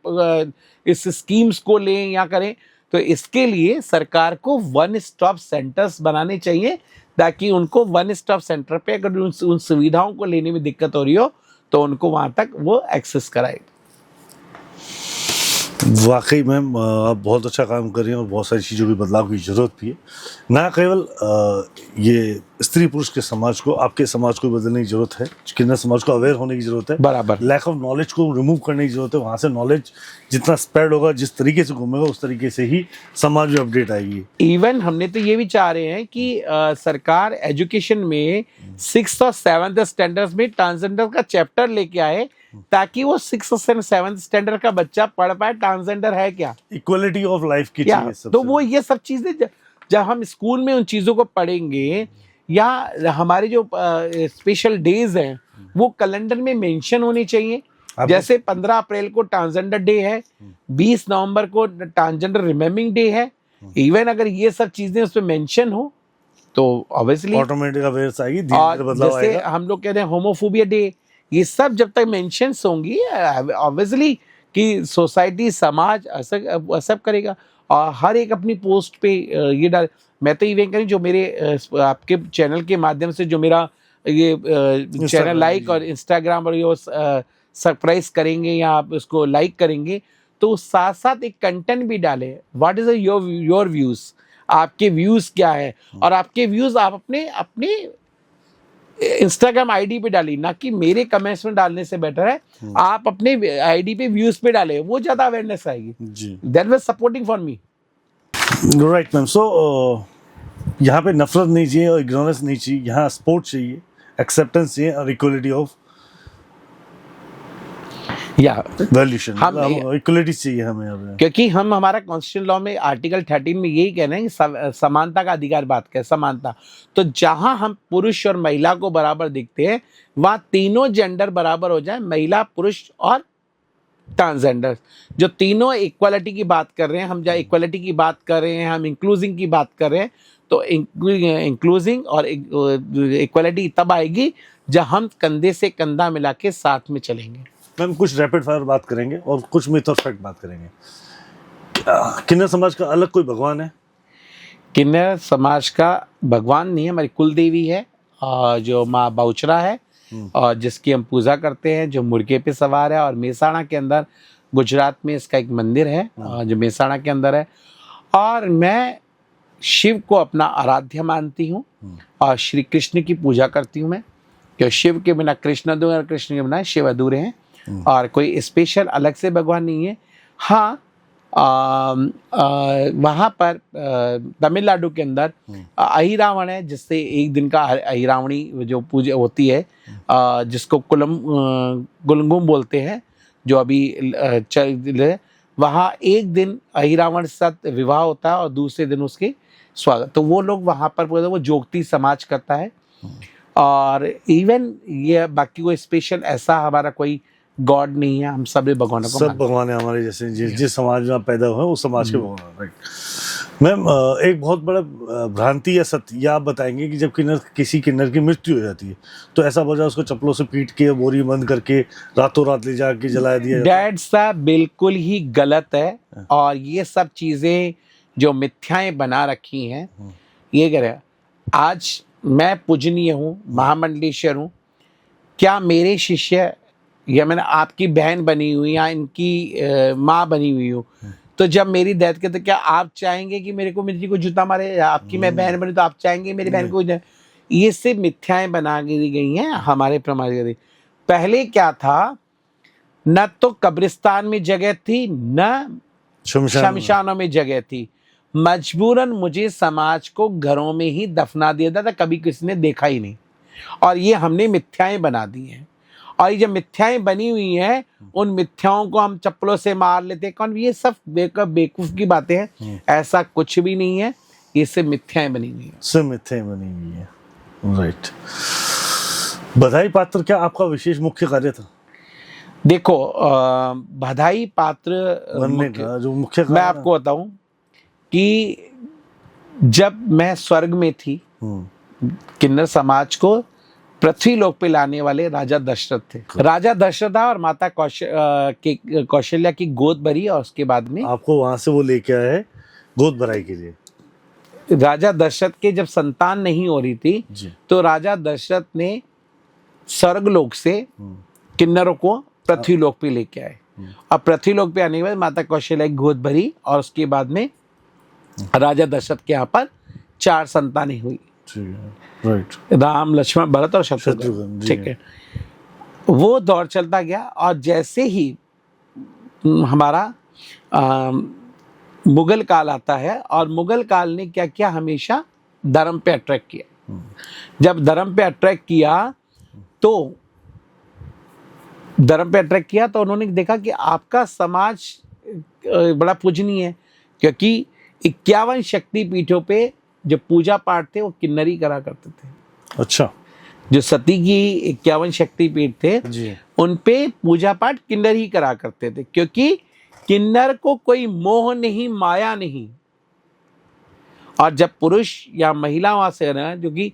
इस स्कीम्स को लें या करें। तो इसके लिए सरकार को वन स्टॉप सेंटर्स बनाने चाहिए, ताकि उनको वन स्टॉप सेंटर पे अगर उन सुविधाओं को लेने में दिक्कत हो रही हो तो उनको वहां तक वो एक्सेस कराए। वाकई मैम आप बहुत अच्छा काम कर रही हैं और बहुत सारी चीज़ों की बदलाव की ज़रूरत भी है। ना केवल ये स्त्री पुरुष के समाज को, आपके समाज को बदलने की ज़रूरत है, किन्नर समाज को अवेयर होने की ज़रूरत है, बराबर। लैक ऑफ नॉलेज को रिमूव करने की ज़रूरत है। वहाँ से नॉलेज जितना स्प्रेड होगा, जिस तरीके से घूमेगा, उस तरीके से ही समाज में अपडेट आएगी। इवन हमने तो ये भी चाह रहे हैं कि सरकार एजुकेशन में 6th और 7th स्टैंडर्ड्स में ट्रांसजेंडर का चैप्टर लेके आए, ताकि वो 6th और 7th स्टैंडर्ड का बच्चा पढ़ पाए ट्रांसजेंडर है क्या, इक्वलिटी ऑफ लाइफ की या चाहिए सबसे। तो वो ये सब चीजें जब हम स्कूल में उन चीजों को पढ़ेंगे, या हमारे जो स्पेशल डेज हैं वो कैलेंडर में मेंशन होनी चाहिए। जैसे 15 अप्रैल को ट्रांसजेंडर डे है, 20 नवंबर को ट्रांसजेंडर रिमेम्बरिंग डे है। इवन अगर ये सब चीजें उसमें मेंशन हो तो ऑब्वियसली ऑटोमेटिक अवेयरनेस आएगी, धीरे और धीरे बदलाव जैसे आएगा। हम लोग कहते हैं होमोफोबिया डे, ये सब जब तक मेंशंस होंगी ऑब्वियसली कि सोसाइटी, समाज सब करेगा। और हर एक अपनी पोस्ट पे ये डाल। मैं तो इवेंट करी जो मेरे आपके चैनल के माध्यम से जो मेरा ये चैनल लाइक और इंस्टाग्राम और ये सरप्राइज करेंगे या आप उसको लाइक करेंगे, तो साथ साथ एक कंटेंट भी डाले, व्हाट इज योर व्यूज, आपके व्यूज क्या है, और आपके व्यूज आप अपने अपने इंस्टाग्राम आईडी पे डाली, ना कि मेरे कमेंट्स में डालने से बेटर है आप अपने आईडी पे व्यूज पे डाले, वो ज्यादा अवेयरनेस आएगी। जी, that was supporting for me. Right ma'am. So यहाँ पे नफरत नहीं चाहिए और इग्नोरेंस नहीं चाहिए, यहाँ सपोर्ट चाहिए, एक्सेप्टेंस चाहिए और इक्वलिटी ऑफ या वैल्यूशन, हम इक्वलिटी चाहिए हमें यहाँ पे। क्योंकि हम हमारा कॉन्स्टिट्यूशन लॉ में आर्टिकल 13 में यही कह रहे हैं कि समानता का अधिकार बात करें, समानता। तो जहां हम पुरुष और महिला को बराबर दिखते हैं, वहां तीनों जेंडर बराबर हो जाए, महिला, पुरुष और ट्रांसजेंडर, जो तीनों इक्वालिटी की बात कर रहे हैं। हम जहाँ इक्वालिटी की बात कर रहे हैं, हम इंक्लूजिंग की बात कर रहे हैं, तो इंक्लूजिंग और इक्वालिटी तब आएगी जब हम कंधे से कंधा मिला के साथ में चलेंगे। मैम कुछ रैपिड फायर बात करेंगे और कुछ मिथ और फैक्ट बात करेंगे। किन्नर समाज का अलग कोई भगवान है? किन्नर समाज का भगवान नहीं है, हमारी कुल देवी है जो माँ बहुचरा है, और जिसकी हम पूजा करते हैं, जो मुर्गे पे सवार है। और मेहसाणा के अंदर, गुजरात में इसका एक मंदिर है जो मेहसाणा के अंदर है। और मैं शिव को अपना आराध्य मानती हूँ और श्री कृष्ण की पूजा करती हूँ मैं, क्योंकि शिव के बिना कृष्ण अधूरे और कृष्ण के बिना शिव अधूरे हैं, और कोई स्पेशल अलग से भगवान नहीं है। हाँ, वहाँ पर तमिलनाडु के अंदर अहिरावण है, जिससे एक दिन का अहिरावणी जो पूजा होती है, जिसको कुलंगुम बोलते हैं, जो अभी चल, वहाँ एक दिन अहिरावण के साथ विवाह होता है और दूसरे दिन उसके स्वागत। तो वो लोग वहाँ पर वो जोगती समाज करता है। और इवन ये बाकी कोई स्पेशल ऐसा हमारा कोई गॉड नहीं है, हम सब भगवानों को सब भगवान है हमारे जैसे, जिस समाज में आप पैदा हुए उस समाज के भगवान। राइट मैम, एक बहुत बड़ा भ्रांति या सत्य ये आप बताएंगे कि जब किसी किन्नर की मृत्यु हो जाती है तो ऐसा बोला उसको चप्पलों से पीट के, बोरी बंद करके रातों रात ले जाके जला दिया जाता है? डैड साहब बिल्कुल ही गलत है। और ये सब चीजें जो मिथ्याएं बना रखी हैं, ये कह रहे, आज मैं पूजनीय हूँ, महामंडलेश्वर हूँ, क्या मेरे शिष्य या मैंने आपकी बहन बनी हुई या इनकी माँ बनी हुई हूँ, तो जब मेरी डेथ के, तो क्या आप चाहेंगे कि मेरे को को जूता मारे? या आपकी मैं बहन बनी तो आप चाहेंगे मेरी बहन को? ये सिर्फ मिथ्याएं बना दी गई हैं हमारे प्रमाण। पहले क्या था, न तो कब्रिस्तान में जगह थी, न शमशानों में जगह थी। मजबूरन मुझे समाज को घरों में ही दफना दिया था, कभी किसी ने देखा ही नहीं। और ये हमने मिथ्याएं बना दी हैं। और ये जो मिथ्याएं बनी हुई हैं, उन मिथ्याओं को हम चप्पलों से मार लेते हैं। कौन? ये सब बेवकूफ की बातें हैं, ऐसा कुछ भी नहीं है। ये सिर्फ मिथ्याएं बनी हुई हैं, सिर्फ मिथ्याएं बनी हुई है। राइट। बधाई पात्र क्या आपका विशेष मुख्य कार्य था? देखो, बधाई पात्र बनने का जो मुख्य मैं आपको बताऊं कि जब मैं स्वर्ग में थी, किन्नर समाज को पृथ्वी लोक पे लाने वाले राजा दशरथ थे। राजा दशरथ और माता कौशल्या की गोद भरी, और उसके बाद में आपको वहां से वो लेके आए गोद भराई के लिए। राजा दशरथ के जब संतान नहीं हो रही थी जी। तो राजा दशरथ ने स्वर्ग लोक से किन्नरों को पृथ्वी लोक पे लेके आए। और पृथ्वीलोक पे आने के बाद माता कौशल्या की गोद भरी और उसके बाद में राजा दशरथ के यहाँ पर 4 संतानें हुई, राइट, राम, लक्ष्मण, भरत और शत्रुघ्न। ठीक है, वो दौर चलता गया और जैसे ही हमारा मुगल काल आता है, और मुगल काल ने क्या किया, हमेशा धर्म पे अट्रैक्ट किया। जब धर्म पे अट्रैक्ट किया तो उन्होंने देखा कि आपका समाज बड़ा पूजनीय है, क्योंकि 51 शक्ति पीठों पे जो पूजा पाठ थे वो किन्नरी करा करते थे। अच्छा, जो सती की 51 शक्ति पीठ थे जी, उन पे पूजा पाठ किन्नर ही करा करते थे, क्योंकि किन्नर को कोई मोह नहीं, माया नहीं। और जब पुरुष या महिला वहां से ना, जो कि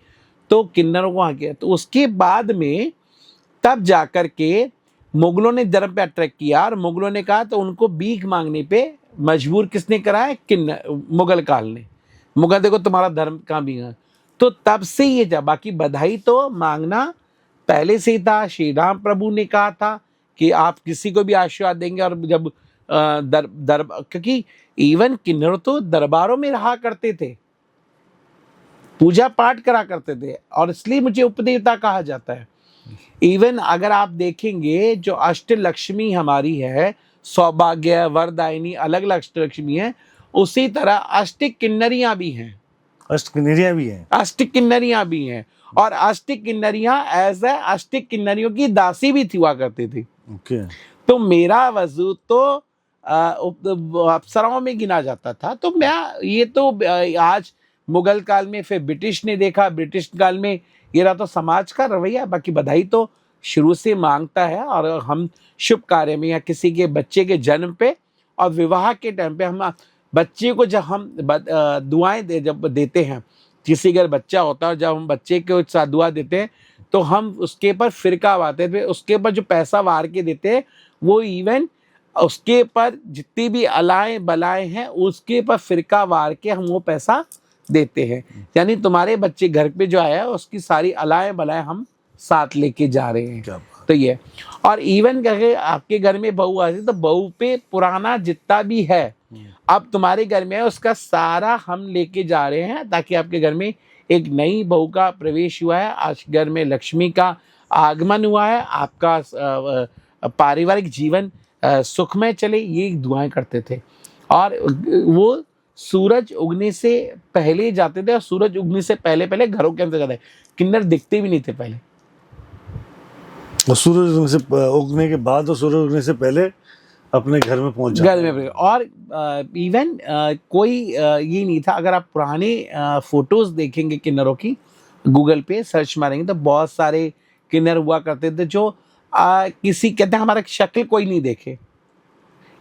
तो किन्नरों को वहां किया, तो उसके बाद में तब जाकर के मुगलों ने धर्म पे अट्रैक्ट किया, और मुगलों ने कहा तो उनको भीख मांगने पे मजबूर किसने करा है, किन्नर, मुगल काल ने। मुगल देखो तुम्हारा धर्म कहाँ भी है, तो तब से ये जा, बाकी बधाई तो मांगना पहले से ही था। श्री राम प्रभु ने कहा था कि आप किसी को भी आशीर्वाद देंगे, और जब क्योंकि इवन किन्नर तो दरबारों में रहा करते थे, पूजा पाठ करा करते थे, और इसलिए मुझे उपदेवता कहा जाता है। इवन अगर आप देखेंगे जो अष्टलक्ष्मी हमारी है, सौभाग्य, वरदायिनी, अलग अलग अष्टलक्ष्मी है, उसी तरह अष्ट किन्नरियां भी हैं। अष्ट किन्नरियां भी हैं। अष्ट किन्नरियां भी हैं, और अष्ट किन्नरियां एज ए अष्ट किन्नरियों की दासी भी हुआ करती थी। ओके, तो मेरा वजूद तो अप्सराओं में गिना जाता था। तो मैं ये तो आज मुगल काल में, फिर ब्रिटिश ने देखा, ब्रिटिश काल में ये रहा, तो समाज का रवैया। बाकी बधाई तो शुरू से मांगता है, और हम शुभ कार्य में या किसी के बच्चे के जन्म पे और विवाह के टाइम पे हम बच्चे को जब हम दुआएं जब देते हैं, किसी का बच्चा होता है, जब हम बच्चे के साथ दुआ देते हैं तो हम उसके ऊपर फिरका वाते थे, उसके ऊपर जो पैसा वार के देते हैं वो इवन उसके ऊपर जितनी भी अलाएं बलाएं हैं उसके ऊपर फिरका वार के हम वो पैसा देते हैं। यानी तुम्हारे बच्चे घर पे जो आया उसकी सारी अलाएं बलाएं हम साथ लेके जा रहे हैं। तो ये, और इवन अगर आपके घर में बहू आती तो बहू पे पुराना जितना भी है अब तुम्हारे घर में है उसका सारा हम लेके जा रहे हैं, ताकि आपके घर में एक नई बहू का प्रवेश हुआ है, आज घर में लक्ष्मी का आगमन हुआ है, आपका पारिवारिक जीवन सुखमय चले, ये दुआएं करते थे। और वो सूरज उगने से पहले जाते थे, और सूरज उगने से पहले पहले घरों के अंदर जाते थे। किन्नर दिखते भी नहीं थे पहले, और सूरज उगने के बाद और सूरज उगने से पहले अपने घर में पहुंच जाते घर में। और इवन कोई ये नहीं था। अगर आप पुराने फोटोज देखेंगे किन्नरों की, गूगल पे सर्च मारेंगे तो बहुत सारे किन्नर हुआ करते थे जो किसी कहते हैं हमारा शक्ल कोई नहीं देखे,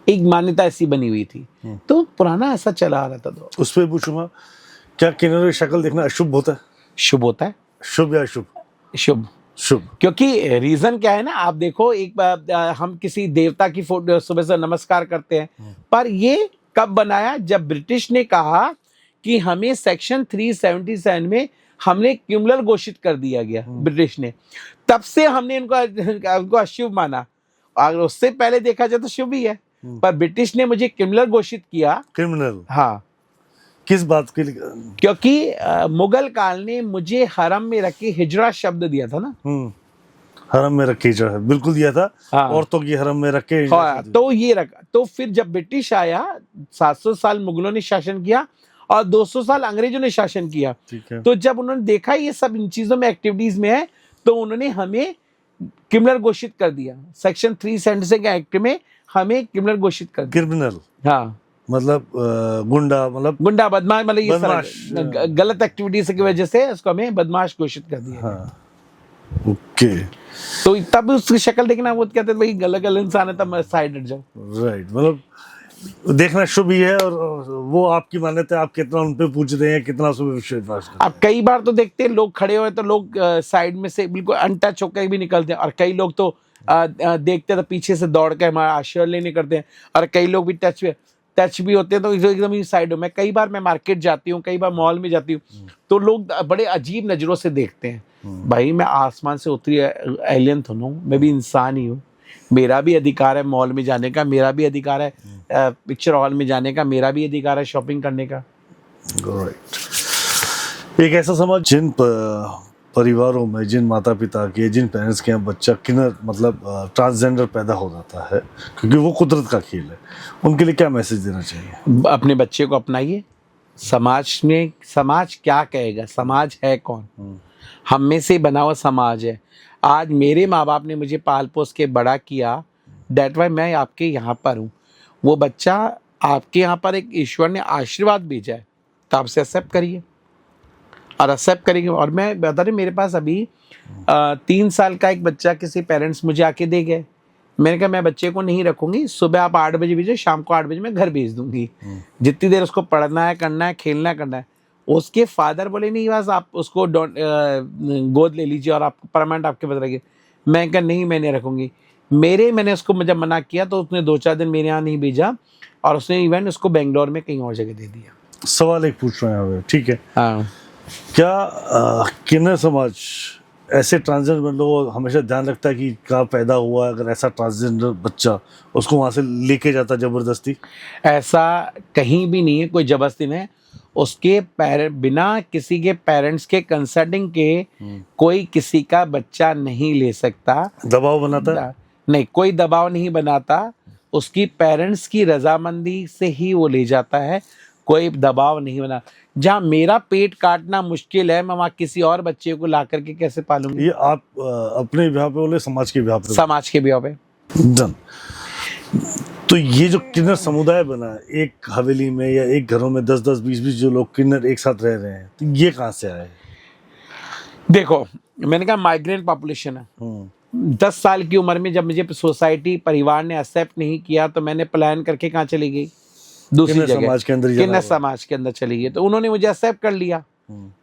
एक मान्यता ऐसी बनी हुई थी। तो पुराना ऐसा चला आ रहा था। तो उस पर पूछूंगा, क्या किन्नरों की शक्ल देखना अशुभ होता है? शुभ होता है। शुभ या अशुभ? शुभ। शुभ, क्योंकि रीजन क्या है ना, आप देखो एक बार हम किसी देवता की फोटो सुबह से नमस्कार करते हैं, पर ये कब बनाया? जब ब्रिटिश ने कहा कि हमें सेक्शन 377 में हमने क्रिमिनल घोषित कर दिया गया, ब्रिटिश ने, तब से हमने इनको अशुभ माना। अगर उससे पहले देखा जाए तो शुभ ही है, पर ब्रिटिश ने मुझे क्रिमिनल घोषित किया। क्रिमिनल? हाँ। किस बात के लिए? क्योंकि मुगल काल ने मुझे हरम में रख के हिजड़ा शब्द दिया था ना। हरम में रख के हिजड़ा बिल्कुल दिया था। हाँ। औरतों की हरम में रख के हाँ, तो ये रखा। तो फिर जब ब्रिटिश आया, 700 साल मुगलों ने शासन किया और 200 साल अंग्रेजों ने शासन किया। तो जब उन्होंने देखा ये सब इन चीजों में एक्टिविटीज में है, तो उन्होंने हमें क्रिमिनल घोषित कर दिया। सेक्शन 376 के एक्ट में हमें क्रिमिनल घोषित कर दिया। क्रिमिनल? हाँ, मतलब गुंडा, मतलब गुंडा, बदमाश, मतलब ये बदमाश, गलत एक्टिविटीज की वजह से उसको हमें बदमाश घोषित कर दिया। हाँ। ओके। तो तब उसकी शक्ल देखना, वो कहते थे भाई गलत गलत इंसान है, तब साइड हट जाओ। राइट, मतलब देखना शुभ ही है, और वो आपकी मान्यता है, आप कितना उन पे पूछ रहे हैं, कितना उसमें विश्वास करते हैं। अब कई बार तो देखते हैं लोग खड़े हुए तो लोग साइड में से बिल्कुल अनटच होकर भी निकलते हैं, और कई लोग तो देखते तो पीछे से दौड़ के हमारा आशीर्वाद लेने करते हैं, और कई लोग भी टच भी होते हैं तो एकदम ही साइड में। कई बार मैं मार्केट जाती हूँ, कई बार मॉल में जाती हूँ, तो लोग बड़े अजीब नजरों से देखते हैं। भाई मैं आसमान से उतरी एलियन तो नहीं हूँ, मैं भी इंसान ही हूँ। मेरा भी अधिकार है मॉल में जाने का, मेरा भी अधिकार है पिक्चर हॉल में जाने का, मेरा भी अधिकार है शॉपिंग करने का। राइट। एक ऐसा समाज जिन परिवारों में, जिन माता पिता के, जिन पेरेंट्स के यहाँ बच्चा किन्नर मतलब ट्रांसजेंडर पैदा हो जाता है, क्योंकि वो कुदरत का खेल है, उनके लिए क्या मैसेज देना चाहिए? अपने बच्चे को अपनाइए। समाज क्या कहेगा? समाज है कौन? हम में से बना हुआ समाज है। आज मेरे माँ बाप ने मुझे पाल पोस के बड़ा किया, दैट वाई मैं आपके यहाँ पर हूँ। वो बच्चा आपके यहाँ पर एक ईश्वर ने आशीर्वाद भेजा है, तो आप उसे एक्सेप्ट करिए और एक्सेप्ट करेंगे। और मैं बता रही, मेरे पास अभी 3 साल का एक बच्चा किसी पेरेंट्स मुझे आके दे गए। मैंने कहा मैं बच्चे को नहीं रखूंगी, सुबह आप 8 बजे भेजिए, शाम को 8 बजे मैं घर भेज दूंगी, जितनी देर उसको पढ़ना है, करना है, खेलना है, करना है। उसके फादर बोले नहीं बस आप उसको गोद ले लीजिए और आपको परमानेंट आपके पास रखिए। मैं कहा नहीं, मैं नहीं रखूंगी। मैंने उसको जब मना किया तो उसने 2-4 दिन मेरे यहाँ नहीं भेजा और उसने इवेंट उसको बेंगलोर में कहीं और जगह दे दिया। सवाल एक पूछ रहे हैं, ठीक है, हाँ, क्या किन्नर समाज ऐसे ट्रांसजेंडर लोगों को हमेशा ध्यान रखता है कि कहाँ पैदा हुआ है, अगर ऐसा ट्रांसजेंडर बच्चा उसको वहाँ से लेके जाता जबरदस्ती? ऐसा कहीं भी नहीं है, कोई जबरदस्ती नहीं है। उसके बिना किसी के पेरेंट्स के कंसल्टिंग के कोई किसी का बच्चा नहीं ले सकता। दबाव बनाता है? नहीं, कोई दबाव नहीं बनाता। उसकी पेरेंट्स की रजामंदी से ही वो ले जाता है, कोई दबाव नहीं बना। जहाँ मेरा पेट काटना मुश्किल है, मैं वहाँ किसी और बच्चे को ला करके कैसे पालूंगी? ये आप अपने ब्याह पे बोले, समाज के ब्याह पे? समाज के ब्याह पे। डन। तो ये जो किन्नर समुदाय बना है, एक हवेली में या एक घरों में 10-10, 20-20 जो लोग किन्नर एक साथ रह रहे हैं, तो ये कहाँ से आए? देखो, मैंने कहा माइग्रेंट पॉपुलेशन है। 10 साल की उम्र में जब मुझे सोसाइटी, परिवार ने एक्सेप्ट नहीं किया, तो मैंने प्लान करके कहाँ चली गई? दूसरी जगह, समाज के अंदर, किन्नर समाज के अंदर चली गई। तो उन्होंने मुझे एक्सेप्ट कर लिया।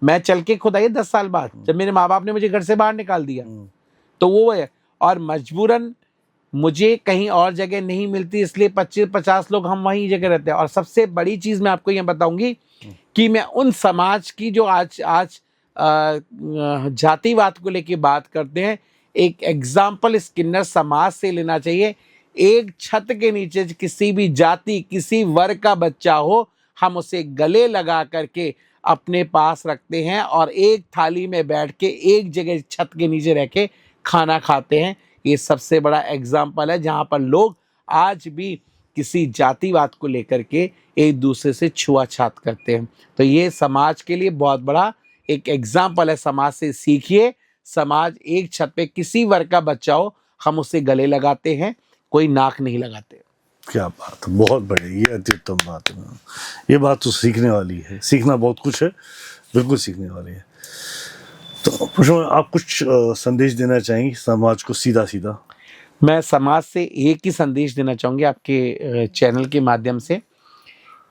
मैं चल के खुद आई 10 साल बाद, जब मेरे माँ बाप ने मुझे घर से बाहर निकाल दिया। तो वो है, और मजबूरन मुझे कहीं और जगह नहीं मिलती, इसलिए 25-50 लोग हम वहीं जगह रहते हैं। और सबसे बड़ी चीज मैं आपको ये बताऊंगी कि मैं उन समाज की जो आज जातिवाद को लेके बात करते हैं, एक एग्जाम्पल इस किन्नर समाज से लेना चाहिए। एक छत के नीचे किसी भी जाति, किसी वर्ग का बच्चा हो, हम उसे गले लगा करके अपने पास रखते हैं और एक थाली में बैठ के एक जगह छत के नीचे रह के खाना खाते हैं। ये सबसे बड़ा एग्जाम्पल है जहाँ पर लोग आज भी किसी जातिवाद को लेकर के एक दूसरे से छुआछात करते हैं। तो ये समाज के लिए बहुत बड़ा एक एग्जाम्पल है। समाज से सीखिए। समाज एक छत पे किसी वर्ग का बच्चा हो, हम उसे गले लगाते हैं, कोई नाक नहीं लगाते। क्या बात है, बहुत बढ़िया, ये अति उत्तम बात है। ये बात तो सीखने वाली है, सीखना बहुत कुछ है, बिल्कुल सीखने वाली है। तो पुष्पा, आप कुछ संदेश देना चाहेंगे समाज को सीधा सीधा? मैं समाज से एक ही संदेश देना चाहूँगी आपके चैनल के माध्यम से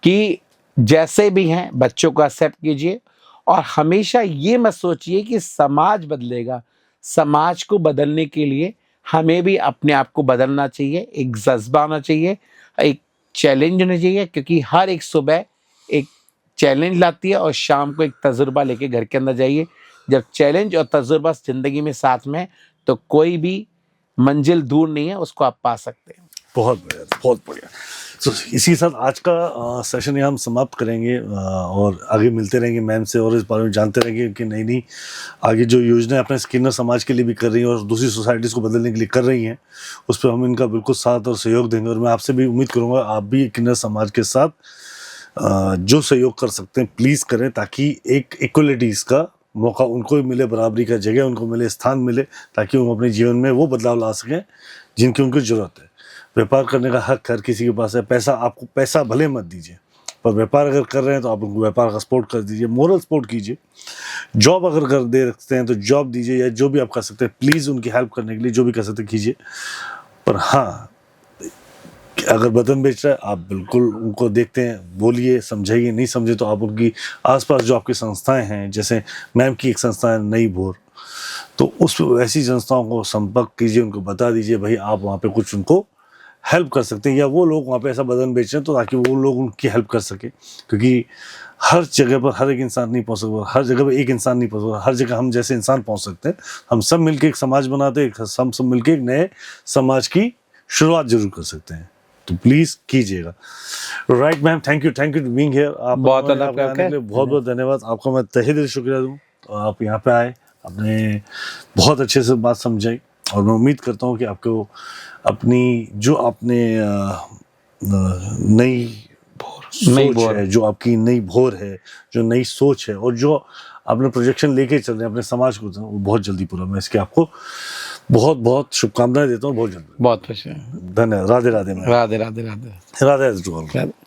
कि जैसे भी हैं बच्चों को एक्सेप्ट कीजिए और हमेशा ये मत सोचिए कि समाज बदलेगा। समाज को बदलने के लिए हमें भी अपने आप को बदलना चाहिए, एक जज्बा होना चाहिए, एक चैलेंज होना चाहिए, क्योंकि हर एक सुबह एक चैलेंज लाती है और शाम को एक तजुर्बा लेके घर के अंदर जाइए। जब चैलेंज और तजुर्बा जिंदगी में साथ में, तो कोई भी मंजिल दूर नहीं है, उसको आप पा सकते हैं। बहुत बढ़िया, बहुत बढ़िया। तो इसी के साथ आज का सेशन यहाँ हम समाप्त करेंगे और आगे मिलते रहेंगे मैम से और इस बारे में जानते रहेंगे कि नई आगे जो योजनाएं अपने किन्नर समाज के लिए भी कर रही हैं और दूसरी सोसाइटीज़ को बदलने के लिए कर रही हैं, उस पर हम इनका बिल्कुल साथ और सहयोग देंगे। और मैं आपसे भी उम्मीद करूँगा आप भी किन्नर समाज के साथ जो सहयोग कर सकते हैं प्लीज़ करें, ताकि एक इक्वलिटीज़ का मौका उनको भी मिले, बराबरी का जगह उनको मिले, स्थान मिले, ताकि वो अपने जीवन में वो बदलाव ला सकें जिनकी उनको ज़रूरत है। व्यापार करने का हक हर किसी के पास है। आपको पैसा भले मत दीजिए, पर व्यापार अगर कर रहे हैं तो आप उनको व्यापार का सपोर्ट कर दीजिए, मोरल सपोर्ट कीजिए। जॉब अगर कर दे रखते हैं तो जॉब दीजिए, या जो भी आप कर सकते हैं प्लीज़ उनकी हेल्प करने के लिए जो भी कर सकते हैं कीजिए। पर हाँ, अगर बदन बेच रहा है आप बिल्कुल उनको देखते हैं, बोलिए, समझाइए। नहीं समझे तो आप उनकी आसपास जो आपकी संस्थाएं हैं, जैसे मैम की एक संस्था है नई भोर, तो उस ऐसी संस्थाओं को संपर्क कीजिए, उनको बता दीजिए भाई आप वहाँ पे कुछ उनको हेल्प कर सकते हैं, या वो लोग वहाँ पे ऐसा बदन बेच रहे हैं तो ताकि वो लोग उनकी हेल्प कर सके। क्योंकि हर जगह पर हर एक इंसान नहीं पहुंच सकता, हर जगह पर एक इंसान नहीं पहुंच सकता, हर जगह हम जैसे इंसान पहुंच सकते हैं। हम सब मिलकर एक समाज बनाते हैं, हम सब मिलकर एक नए समाज की शुरुआत जरूर कर सकते हैं। तो प्लीज कीजिएगा। Right ma'am, thank you to being here. आप बहुत हमारे अदब यहाँ आने के लिए बहुत बहुत धन्यवाद। आपका मैं तहे दिल शुक्रिया दूं। तो आप यहाँ पे आए, आपने बहुत अच्छे से बात समझाई, और मैं उम्मीद करता हूँ कि आपको अपनी जो आपने नई सोच भोर है, जो आपकी नई भोर है, जो नई सोच है, और जो आपने प्रोजेक्शन लेके चल रहे हैं अपने समाज को, वो बहुत जल्दी पूरा। मैं इसके आपको बहुत बहुत शुभकामनाएं देता हूँ, बहुत जल्दी। बहुत खुश है। धन्यवाद। Radhe Radhe ma'am. Radhe Radhe Radhe Radhe to all. Radhe.